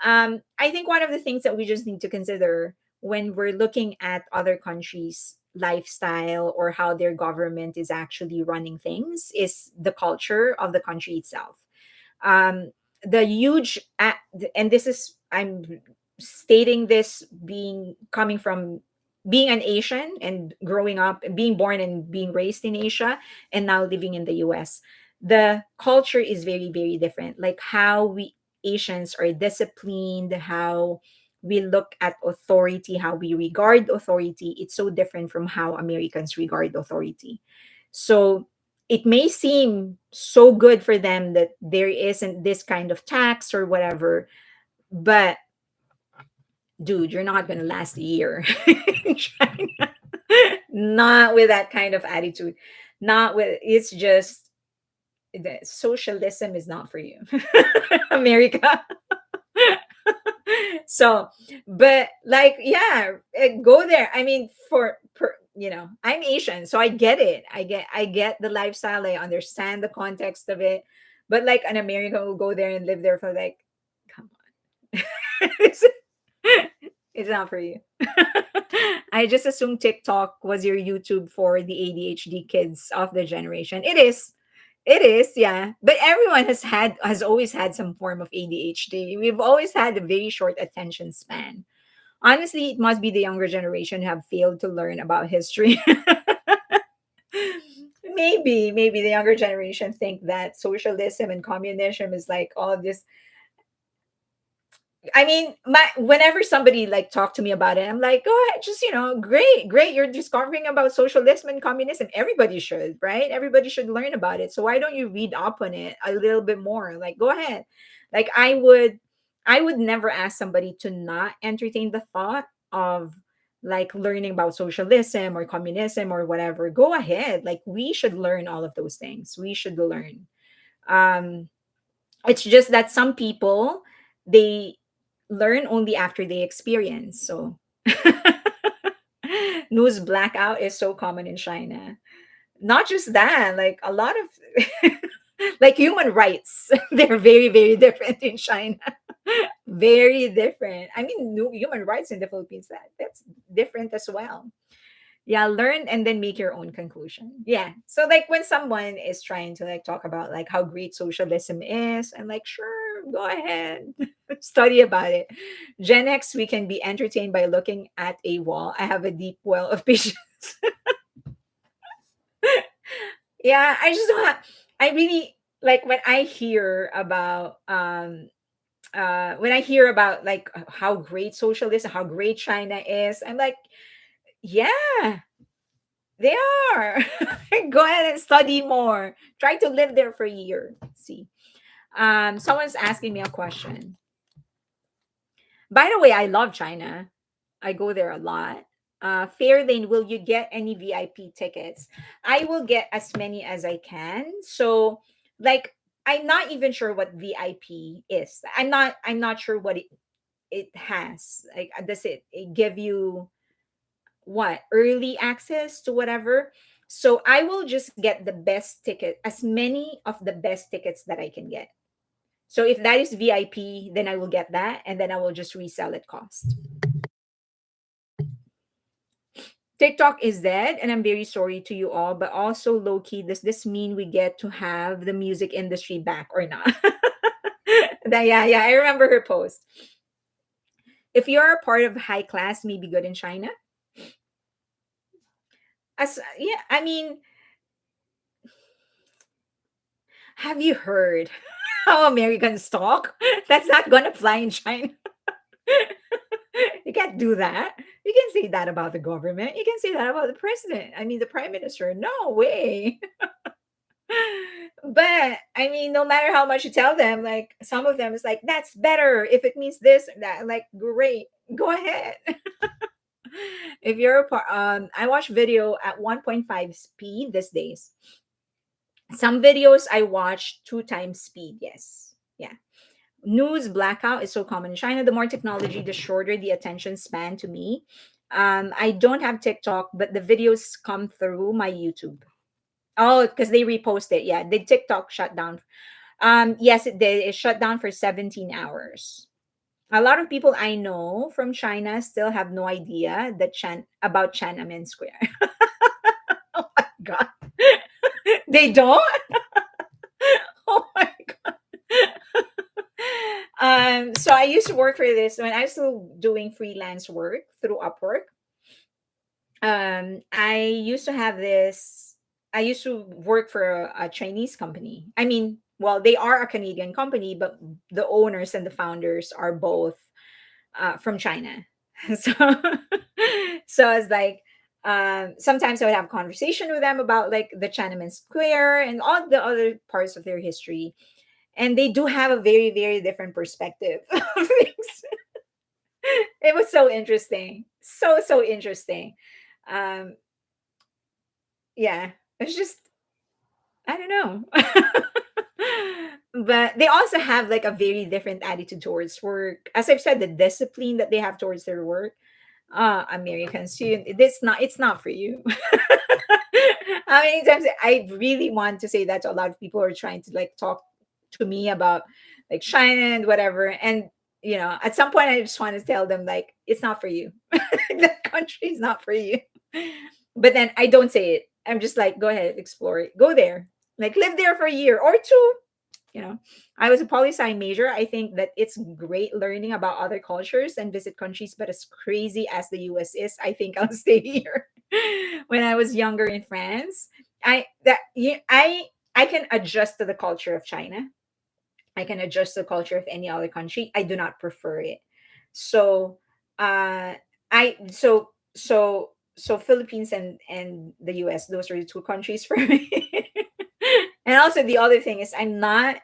I think one of the things that we just need to consider when we're looking at other countries' lifestyle or how their government is actually running things is the culture of the country itself. The huge and this is, I'm stating this being coming from being an Asian and growing up and being born and being raised in Asia and now living in the US. The culture is very, very different. Like how we Asians are disciplined, how we look at authority, how we regard authority, it's so different from how Americans regard authority. So it may seem so good for them that there isn't this kind of tax or whatever, but dude, you're not going to last a year in China. Not with that kind of attitude. Not with, it's just, the socialism is not for you, America. So, but like, yeah, go there. I mean, I'm Asian, so I get it. I get the lifestyle. I understand the context of it. But like an American will go there and live there for like, come on, it's, it's not for you. I just assumed TikTok was your YouTube for the ADHD kids of the generation. It is. It is, yeah. But everyone has always had some form of ADHD. We've always had a very short attention span. Honestly, it must be the younger generation who have failed to learn about history. Maybe the younger generation think that socialism and communism is like all this. I mean, my whenever somebody like talk to me about it, I'm like, go ahead, just great, great. You're discovering about socialism and communism. Everybody should, right? Everybody should learn about it. So why don't you read up on it a little bit more? Like, go ahead. Like I would never ask somebody to not entertain the thought of like learning about socialism or communism or whatever. Go ahead. Like we should learn all of those things. We should learn. Um, it's just that some people they learn only after they experience. So news blackout is so common in China. Not just that, like a lot of like human rights, they're very, very different in China. Very different. I mean, human rights in the Philippines, that's different as well. Yeah, learn and then make your own conclusion. Yeah. So like when someone is trying to like talk about like how great socialism is, I'm like, sure, go ahead. Study about it. Gen X, we can be entertained by looking at a wall. I have a deep well of patience. Yeah, I just don't have, I really like when I hear about like how great socialism, how great China is, I'm like, yeah, they are. Go ahead and study more. Try to live there for a year. See. Someone's asking me a question. By the way, I love China. I go there a lot. Fairlane, will you get any VIP tickets? I will get as many as I can. So, like, I'm not even sure what VIP is. I'm not sure what it has. Like, does it give you what early access to whatever? So I will just get the best ticket, as many of the best tickets that I can get. So if that is VIP, then I will get that and then I will just resell at cost. TikTok is dead, and I'm very sorry to you all, but also low key, does this mean we get to have the music industry back or not? Yeah, I remember her post. If you're a part of high class, maybe good in China. As yeah, I mean, have you heard how Americans talk? That's not gonna fly in China. You can't do that. You can say that about the government. You can say that about the president. I mean, the prime minister. No way. But I mean, no matter how much you tell them, like some of them is like, that's better if it means this or that. Like, great, go ahead. If you're a part, I watch video at 1.5 speed these days. Some videos I watch two times speed. Yes. Yeah. News blackout is so common in China. The more technology, the shorter the attention span to me. I don't have TikTok, but the videos come through my YouTube. Oh, because they repost it. Yeah, the TikTok shut down. Yes, it did. It shut down for 17 hours. A lot of people I know from China still have no idea that about Tiananmen Square. Oh my god, they don't. Oh my god. So I used to work for this when I was still doing freelance work through Upwork. I used to have this. I used to work for a Chinese company. I mean, well, they are a Canadian company, but the owners and the founders are both from China. So, so it's like sometimes I would have conversation with them about like the Tiananmen Square and all the other parts of their history, and they do have a very very different perspective of things. It was so interesting, so interesting. Um, yeah, it's just I don't know. But they also have like a very different attitude towards work. As I've said, the discipline that they have towards their work. Americans, it's not for you. How many times I really want to say that to a lot of people who are trying to like talk to me about like China and whatever. And at some point I just want to tell them like it's not for you. That country is not for you. But then I don't say it. I'm just like, go ahead, explore it. Go there. Like live there for a year or two. I was a poli-sci major. I think that it's great learning about other cultures and visit countries, but as crazy as the US is, I think I'll stay here. When I was younger in France, I can adjust to the culture of China. I can adjust to the culture of any other country. I do not prefer it. So I so Philippines and the US, those are the two countries for me. And also the other thing is I'm not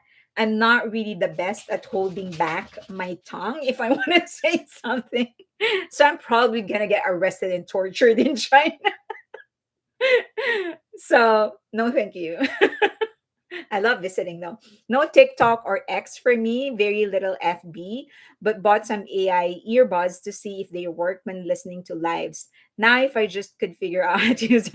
really the best at holding back my tongue if I want to say something. So I'm probably gonna get arrested and tortured in China. So no thank you. I love visiting though. No TikTok or X for me, very little FB, but bought some AI earbuds to see if they work when listening to lives. Now, if I just could figure out how to use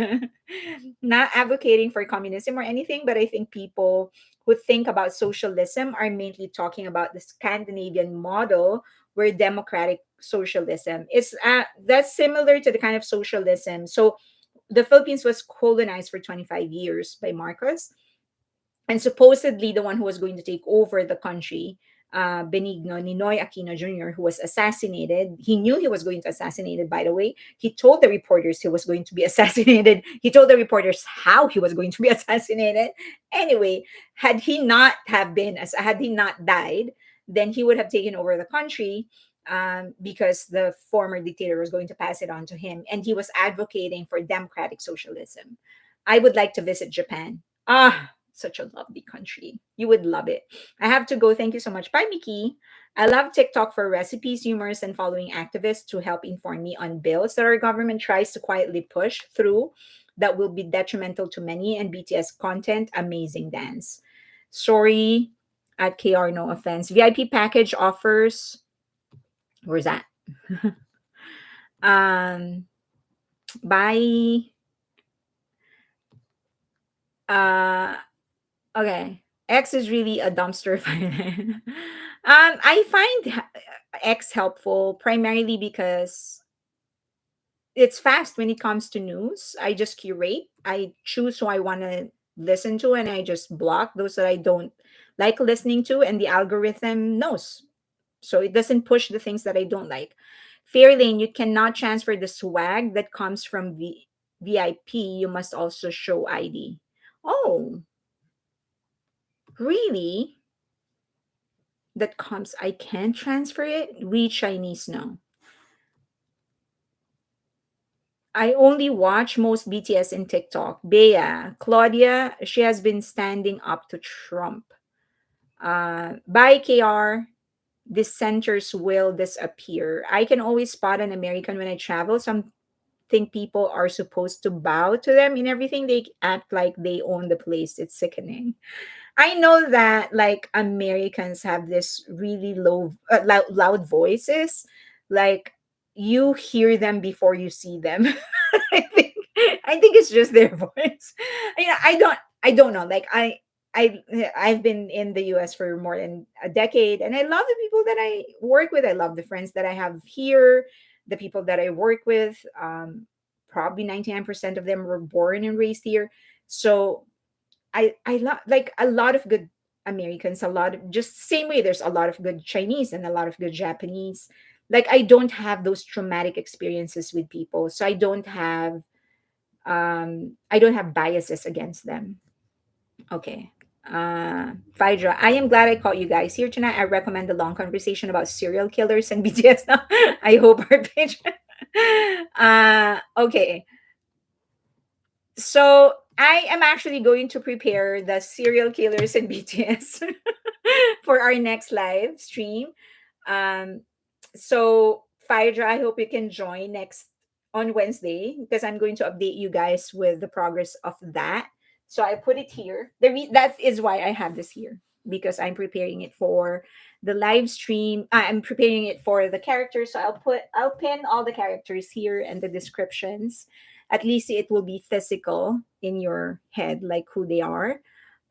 not advocating for communism or anything, but I think people who think about socialism are mainly talking about the Scandinavian model where democratic socialism is that's similar to the kind of socialism. So the Philippines was colonized for 25 years by Marcos, and supposedly the one who was going to take over the country, Benigno Ninoy Aquino Jr., who was assassinated. He knew he was going to assassinate it, by the way. He told the reporters he was going to be assassinated. He told the reporters how he was going to be assassinated. Anyway, had he not died, then he would have taken over the country, because the former dictator was going to pass it on to him. And he was advocating for democratic socialism. I would like to visit Japan. Such a lovely country. You would love it. I have to go. Thank you so much. Bye, Mickey. I love TikTok for recipes, humors, and following activists to help inform me on bills that our government tries to quietly push through that will be detrimental to many, and BTS content. Amazing dance. Sorry at KR, no offense. VIP package offers. Where's that? um, Bye. Okay. X is really a dumpster fire. I find X helpful primarily because it's fast when it comes to news. I just curate. I choose who I want to listen to, and I just block those that I don't like listening to, and the algorithm knows. So it doesn't push the things that I don't like. Fairlane, you cannot transfer the swag that comes from VIP. You must also show ID. Oh, really? That comes, I can't transfer it? We Chinese know. I only watch most BTS in TikTok. Bea, Claudia, she has been standing up to Trump. By KR, dissenters will disappear. I can always spot an American when I travel. Some think people are supposed to bow to them in everything. They act like they own the place. It's sickening. I know that like Americans have this really loud voices. Like you hear them before you see them. I think I think it's just their voice. I don't know. Like I I've been in the US for more than a decade, and I love the people that I work with. I love the friends that I have here, the people that I work with. Probably 99% of them were born and raised here. So I love like a lot of good Americans, a lot of just same way there's a lot of good Chinese and a lot of good Japanese. Like I don't have those traumatic experiences with people. So I don't have biases against them. Okay. Phaedra, I am glad I caught you guys here tonight. I recommend the long conversation about serial killers and BTS now. I hope our page. Okay. So I am actually going to prepare the serial killers and BTS for our next live stream. Um, so Phaedra, I hope you can join next on Wednesday because I'm going to update you guys with the progress of that. So I put it here. That is why I have this here because I'm preparing it for the live stream. I'm preparing it for the characters. So I'll pin all the characters here and the descriptions. At least it will be physical in your head, like who they are.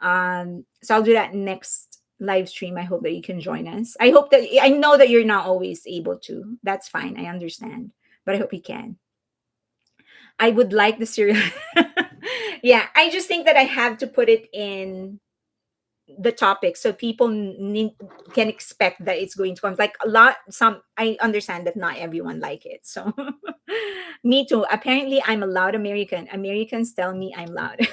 So I'll do that next live stream. I hope that you can join us. I know that you're not always able to. That's fine. I understand. But I hope you can. I would like the serial. Yeah, I just think that I have to put it in the topic so people can expect that it's going to come like a lot. Some I understand that not everyone like it, so me too. Apparently I'm a loud American. Americans tell me I'm loud.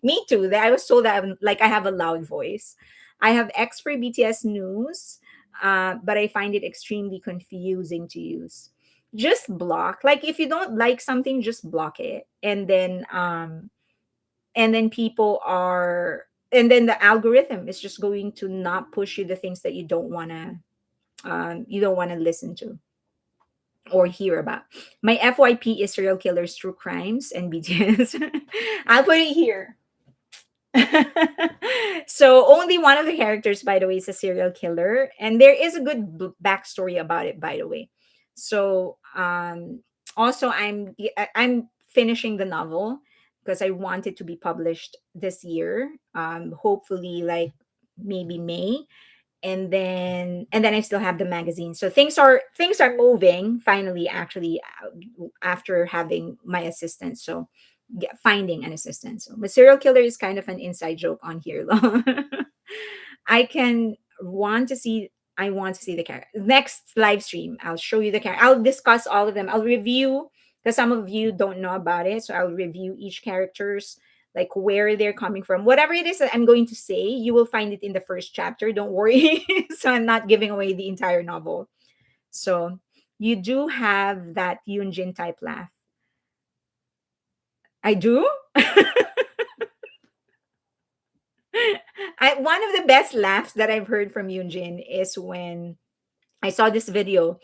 Me too. That I was told that like I have a loud voice. I have X for BTS news, but I find it extremely confusing to use. Just block. Like if you don't like something, just block it, and then people are and then the algorithm is just going to not push you the things that you don't want to listen to or hear about. My FYP is serial killers, true crimes, and BTS. I'll put it here. So only one of the characters, by the way, is a serial killer, and there is a good backstory about it, by the way. So also I'm finishing the novel because I want it to be published this year. Hopefully, like maybe May, and then I still have the magazine. So things are moving finally. Actually, after having my assistant, so finding an assistant. So, but serial killer is kind of an inside joke on here. I can want to see. I want to see the character. Next live stream, I'll show you the character. I'll discuss all of them. I'll review because some of you don't know about it. So I'll review each character's like where they're coming from. Whatever it is that I'm going to say, you will find it in the first chapter. Don't worry. So I'm not giving away the entire novel. So you do have that Yunjin type laugh. I do. One of the best laughs that I've heard from Yunjin is when I saw this video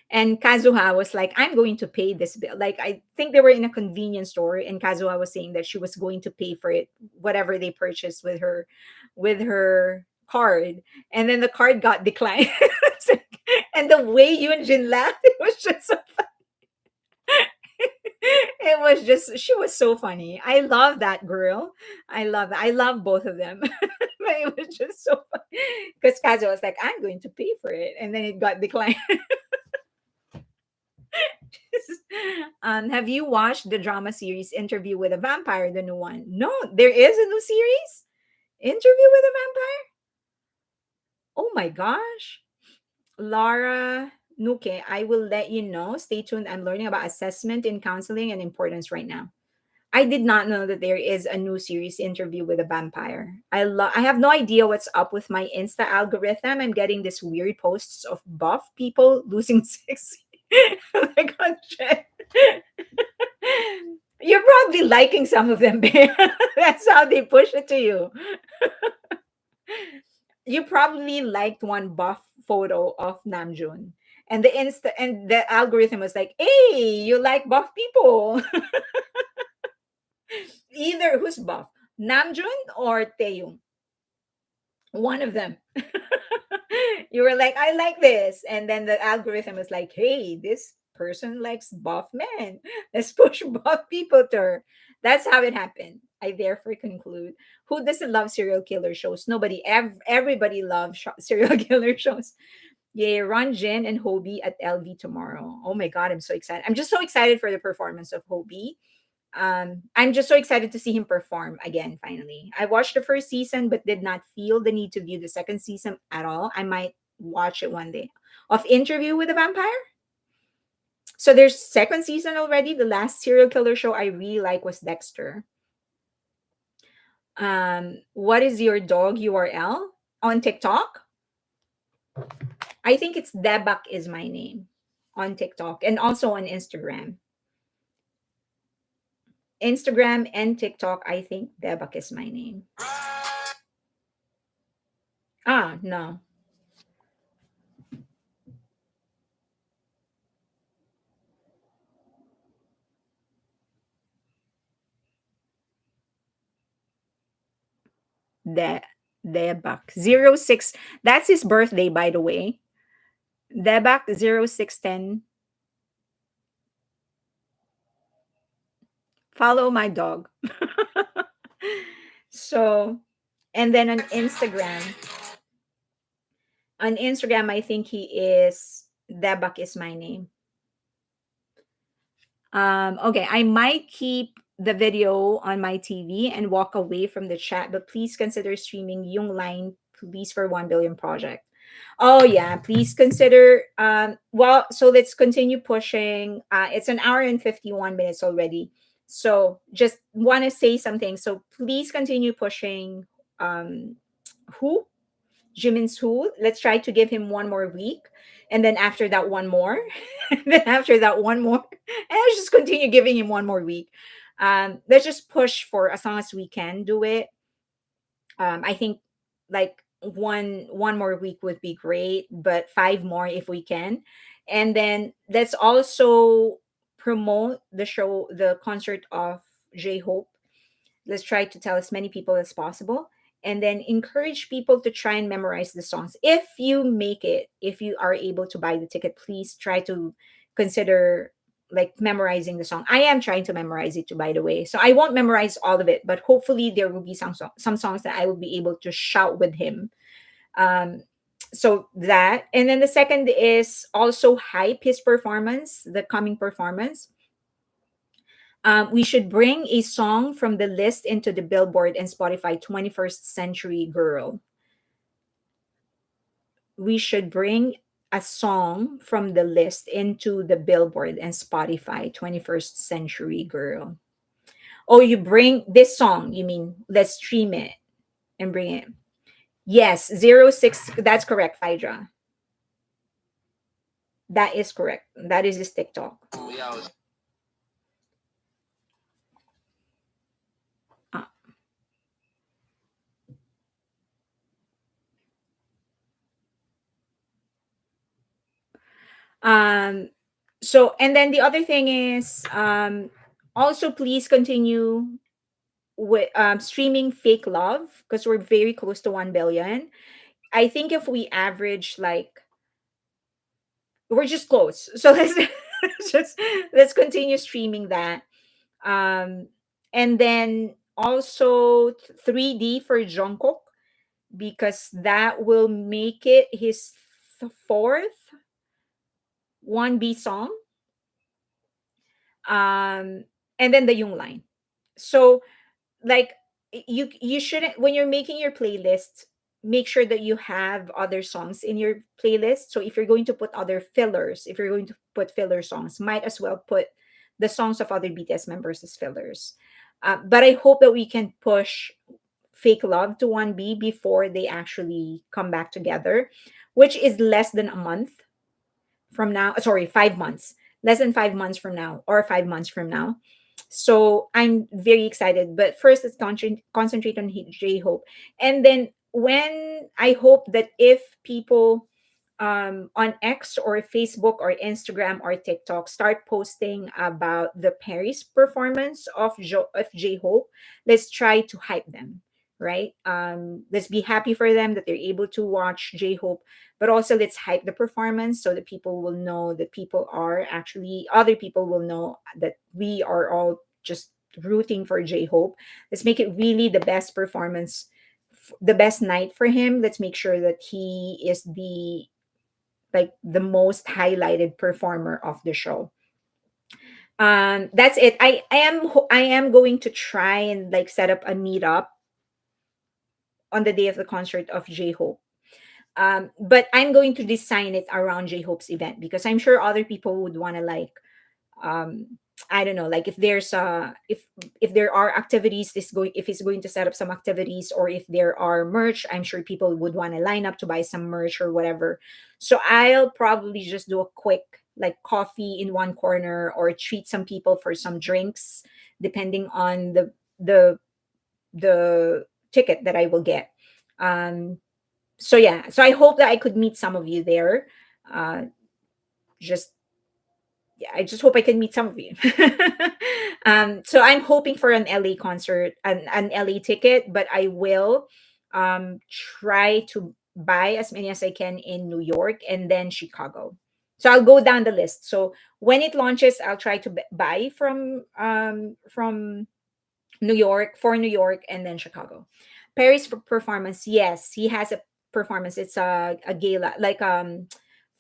and Kazuha was like, I'm going to pay this bill. Like, I think they were in a convenience store and Kazuha was saying that she was going to pay for it, whatever they purchased with her card. And then the card got declined. And the way Yunjin laughed, it was just so it was just she was so funny. I love that girl. I love both of them. But it was just so funny because Kazu was like, I'm going to pay for it, and then it got declined. Have you watched the drama series Interview with a Vampire, the new one? No, there is a new series, Interview with a Vampire. Oh my gosh. Laura Nuke, I will let you know. Stay tuned. I'm learning about assessment in counseling and importance right now. I did not know that there is a new series, Interview with a Vampire. I have no idea what's up with my Insta algorithm. I'm getting these weird posts of buff people losing 6 like on trend. You're probably liking some of them, babe. That's how they push it to you. You probably liked one buff photo of Namjoon. And the algorithm was like, hey, you like buff people. Either who's buff? Namjoon or Taeyong? One of them. You were like, I like this. And then the algorithm was like, hey, this person likes buff men. Let's push buff people to her. That's how it happened. I therefore conclude, who doesn't love serial killer shows? Nobody. Everybody loves serial killer shows. Yeah, Ron Jin and Hobie at LV tomorrow. Oh my God, I'm so excited. I'm just so excited for the performance of Hobie. I'm just so excited to see him perform again finally. I watched the first season but did not feel the need to view the second season at all. I might watch it one day. Of Interview with a Vampire? So there's second season already. The last serial killer show I really like was Dexter. What is your dog URL on TikTok? I think it's Debak is my name on TikTok and also on Instagram. Instagram and TikTok, I think Debak is my name. Ah, no. De Debak 06. That's his birthday, by the way. Debak 0610. Follow my dog. So, and then on Instagram, I think he is Debak is my name. Okay, I might keep the video on my TV and walk away from the chat, but please consider streaming Yung Line, please, for 1 billion project. Oh yeah, please consider. Well, so let's continue pushing. It's an hour and 51 minutes already. So just want to say something. So please continue pushing. Who Jimin's who. Let's try to give him one more week. And then after that, one more. And then after that, one more. And let's just continue giving him one more week. Let's just push for as long as we can do it. I think like one more week would be great, but five more if we can. And then let's also promote the show, the concert of J-Hope. Let's try to tell as many people as possible, and then encourage people to try and memorize the songs. If you make it, if you are able to buy the ticket, please try to consider like memorizing the song. I am trying to memorize it too, by the way. So I won't memorize all of it, but hopefully there will be some songs that I will be able to shout with him. Um, so that, and then the second is also hype his performance, the coming performance. We should bring a song from the list into the Billboard and Spotify 21st Century Girl. We should bring a song from the list into the Billboard and Spotify 21st Century Girl. Oh, you bring this song, you mean let's stream it and bring it. Yes, 06. That's correct, Phaedra. That is correct. That is his TikTok. Uh, Um, so, and then the other thing is, also please continue with streaming Fake Love because we're very close to 1 billion. I think if we average like, we're just close. So just let's continue streaming that. Um, and then also 3D for Jungkook because that will make it his fourth 1B song. And then the Yung line. So like you shouldn't, when you're making your playlist, make sure that you have other songs in your playlist. So if you're going to put other fillers, if you're going to put filler songs, might as well put the songs of other BTS members as fillers. But I hope that we can push Fake Love to 1B before they actually come back together, which is less than a month from now. Sorry, 5 months. Less than 5 months from now, or 5 months from now. So I'm very excited. But first, let's concentrate on J Hope, and then when I hope that if people on X or Facebook or Instagram or TikTok start posting about the Paris performance of J Hope, let's try to hype them, right? Let's be happy for them that they're able to watch J Hope, but also let's hype the performance so that people will know that people are actually, other people will know that we are all just rooting for J Hope. Let's make it really the best performance, the best night for him. Let's make sure that he is the, like, the most highlighted performer of the show. That's it. I am going to try and like set up a meetup on the day of the concert of J Hope. But I'm going to design it around J Hope's event because I'm sure other people would want to like, um I don't know, like if there's if there are activities, this going if he's going to set up some activities, or if there are merch, I'm sure people would want to line up to buy some merch or whatever. So I'll probably just do a quick like coffee in one corner, or treat some people for some drinks depending on the ticket that I will get. So yeah, so I hope that I could meet some of you there. Just Yeah, I just hope I can meet some of you. So I'm hoping for an LA concert, an LA ticket, but I will try to buy as many as I can in New York and then Chicago. So I'll go down the list. So when it launches, I'll try to buy from New York, for New York, and then Chicago. Perry's performance, yes, he has a performance. It's a gala, like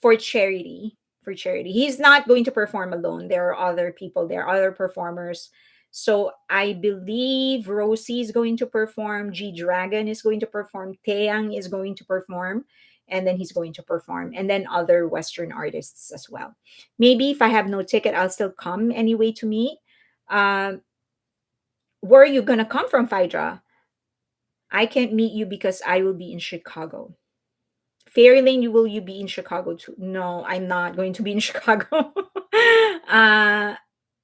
for charity. For charity, he's not going to perform alone. There are other people there, other performers. So I believe Rosie is going to perform, G Dragon is going to perform, Taeyang is going to perform, and then he's going to perform, and then other Western artists as well. Maybe if I have no ticket, I'll still come anyway to meet. Um, where are you gonna come from, Phaedra? I can't meet you because I will be in Chicago. Fairy Lane, you be in Chicago too? No, I'm not going to be in Chicago. I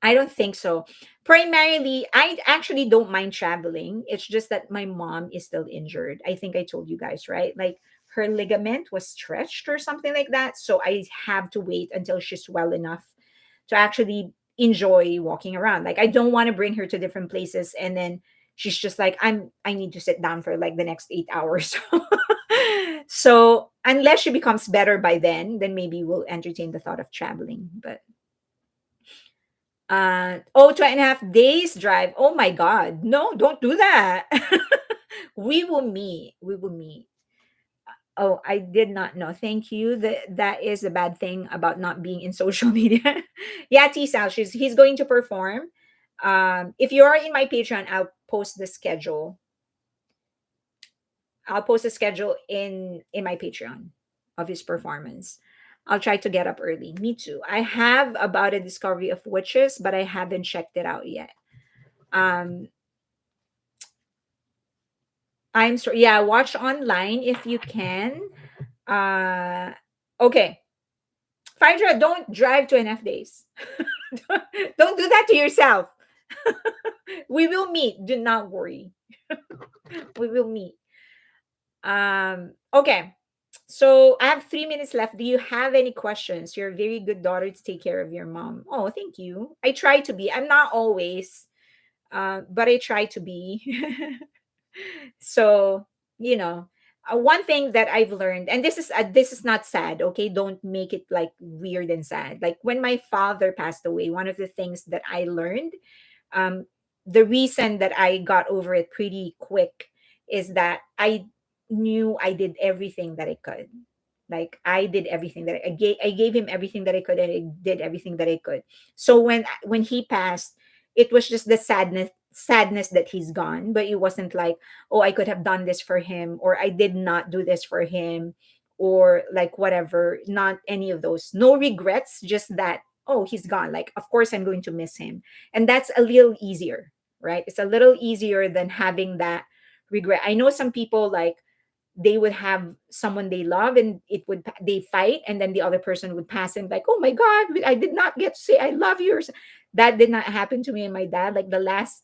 don't think so. Primarily, I actually don't mind traveling. It's just that my mom is still injured. I think I told you guys, right? Like her ligament was stretched or something like that. So I have to wait until she's well enough to actually enjoy walking around. Like I don't want to bring her to different places and then she's just like, I need to sit down for like the next 8 hours. So unless she becomes better by then maybe we'll entertain the thought of traveling. But 2.5 days drive. Oh my god. No, don't do that. We will meet. We will meet. Oh, I did not know. Thank you. That is the bad thing about not being in social media. Yeah, T Sal, he's going to perform. If you are in my Patreon, I'll post the schedule. I'll post a schedule in my Patreon of his performance. I'll try to get up early. Me too. I have about a discovery of witches, but I haven't checked it out yet. Um, I'm sorry. Yeah, watch online if you can. Uh, okay. Phaedra, don't drive 2.5 days. Don't do that to yourself. We will meet. Do not worry. We will meet. Okay. So I have 3 minutes left. Do you have any questions? You're a very good daughter to take care of your mom. Oh, thank you. I try to be. I'm not always, but I try to be. So, you know, one thing that I've learned, and this is not sad. Okay, don't make it like weird and sad. Like when my father passed away, one of the things that I learned, um, the reason that I got over it pretty quick is that I knew I did everything that I could. Like I did everything that I gave him everything that I could, and I did everything that I could. So when he passed, it was just the sadness that he's gone, but it wasn't like, oh, I could have done this for him, or I did not do this for him, or like whatever. Not any of those. No regrets, just that, oh, he's gone. Like, of course I'm going to miss him. And that's a little easier, right? It's a little easier than having that regret. I know some people, like, they would have someone they love and they fight, and then the other person would pass and like, oh my god, I did not get to say I love you. That did not happen to me and my dad. Like the last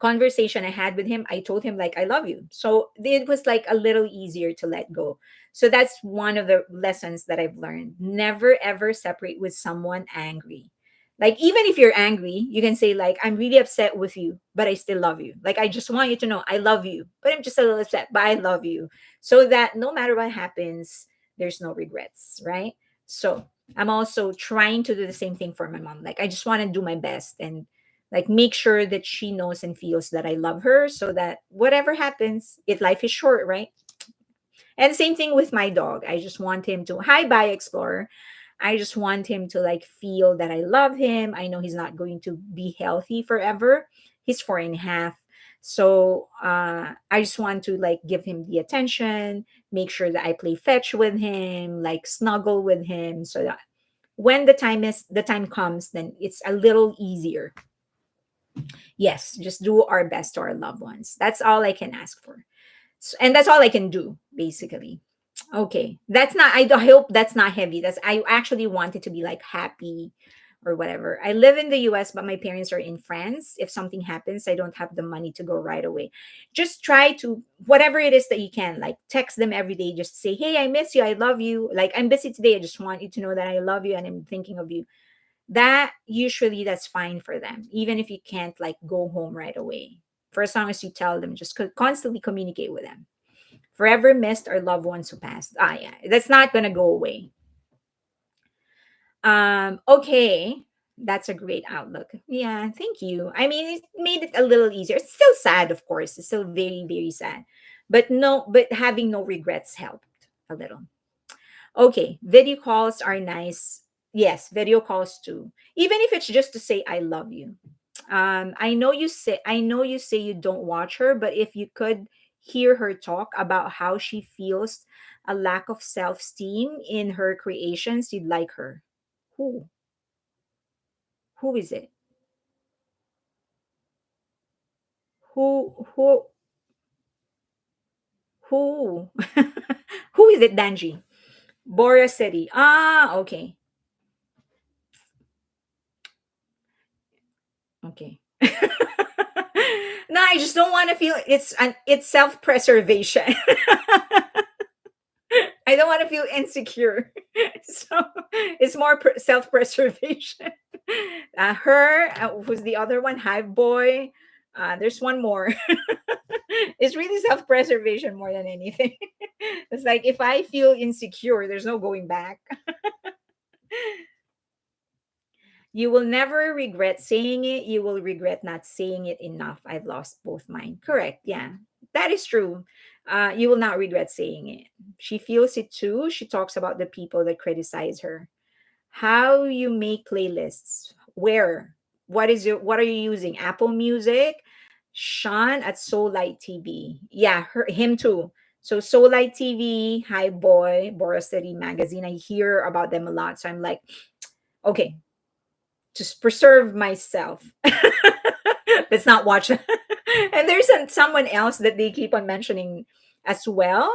conversation I had with him, I told him like I love you. So it was like a little easier to let go. So that's one of the lessons that I've learned. Never ever separate with someone angry. Like even if you're angry, you can say like I'm really upset with you, but I still love you. Like I just want you to know I love you, but I'm just a little upset, but I love you. So that no matter what happens, there's no regrets, right? So I'm also trying to do the same thing for my mom. Like I just want to do my best and like make sure that she knows and feels that I love her so that whatever happens, if life is short, right? And same thing with my dog. I just want him to hi bye explorer. I just want him to like feel that I love him. I know he's not going to be healthy forever. He's 4.5. So I just want to like give him the attention, make sure that I play fetch with him, like snuggle with him so that when the time comes, then it's a little easier. Yes, just do our best to our loved ones. That's all I can ask for. And that's all I can do, basically. Okay. That's not, I hope that's not heavy. That's, I actually wanted to be like happy or whatever. I live in the US, but my parents are in France. If something happens, I don't have the money to go right away. Just try to, whatever it is that you can, like text them every day. Just say, hey, I miss you. I love you. Like, I'm busy today. I just want you to know that I love you and I'm thinking of you. That usually that's fine for them, even if you can't like go home right away. For as long as you tell them, just constantly communicate with them. Forever missed our loved ones who passed. Ah, yeah, that's not gonna go away. Okay, that's a great outlook. Yeah, thank you. I mean, it made it a little easier. It's still sad, of course. It's still very, very sad, but no, but having no regrets helped a little. Okay, video calls are nice. Yes, video calls too. Even if it's just to say I love you. I know you say you don't watch her, but if you could hear her talk about how she feels a lack of self-esteem in her creations, you'd like her. Who? Who is it? Who who who is it, Danji? Bora City. Ah, okay. Okay. No, I just don't want to feel it's self-preservation. I don't want to feel insecure. So it's more self-preservation. Her, who's the other one? Hive Boy. There's one more. It's really self-preservation more than anything. It's like if I feel insecure, there's no going back. You will never regret saying it. You will regret not saying it enough. I've lost both mine. Correct. Yeah, that is true. You will not regret saying it. She feels it too. She talks about the people that criticize her. How you make playlists? Where? What are you using? Apple Music? Sean at Soul Light TV. Yeah, him too. So Soul Light TV, Hi Boy, Boris City Magazine. I hear about them a lot. So I'm like, okay, just preserve myself. Let's not watch that. And there's someone else that they keep on mentioning as well.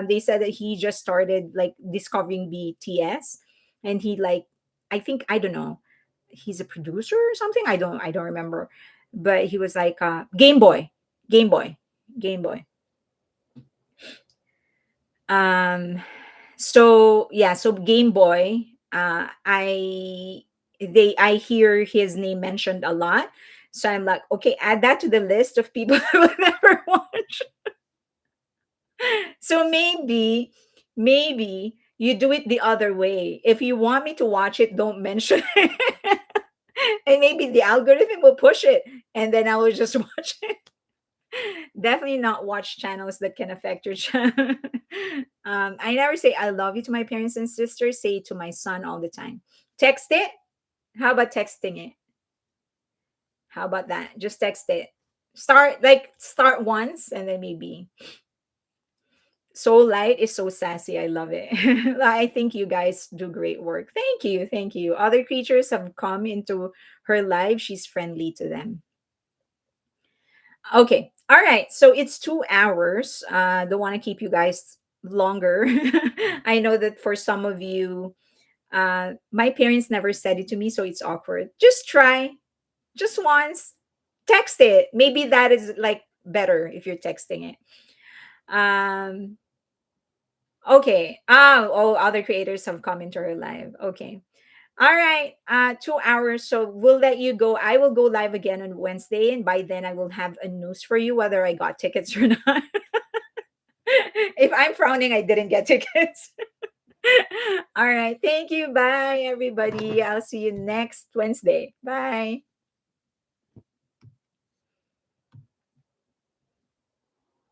They said that he just started like discovering BTS, and he like, I don't know, he's a producer or something. I don't remember, but he was like Game Boy, Game Boy, Game Boy. So yeah, so Game Boy, I hear his name mentioned a lot. So I'm like, okay, add that to the list of people I will never watch. So maybe you do it the other way. If you want me to watch it, don't mention it. And maybe the algorithm will push it and then I will just watch it. Definitely not watch channels that can affect your channel. I never say I love you to my parents and sisters. Say it to my son all the time. Text it. How about texting it? How about that? Just text it. Start once and then maybe. So Light is so sassy. I love it. I think you guys do great work. Thank you. Thank you. Other creatures have come into her life. She's friendly to them. Okay. All right. So it's 2 hours. Don't want to keep you guys longer. I know that for some of you, My parents never said it to me, so it's awkward. Just try, just once. Text it. Maybe that is like better if you're texting it. Um, okay. Oh, other creators have come into her live. Okay. All right. 2 hours. So we'll let you go. I will go live again on Wednesday, and by then I will have a news for you whether I got tickets or not. If I'm frowning, I didn't get tickets. All right. Thank you. Bye, everybody. I'll see you next Wednesday. Bye.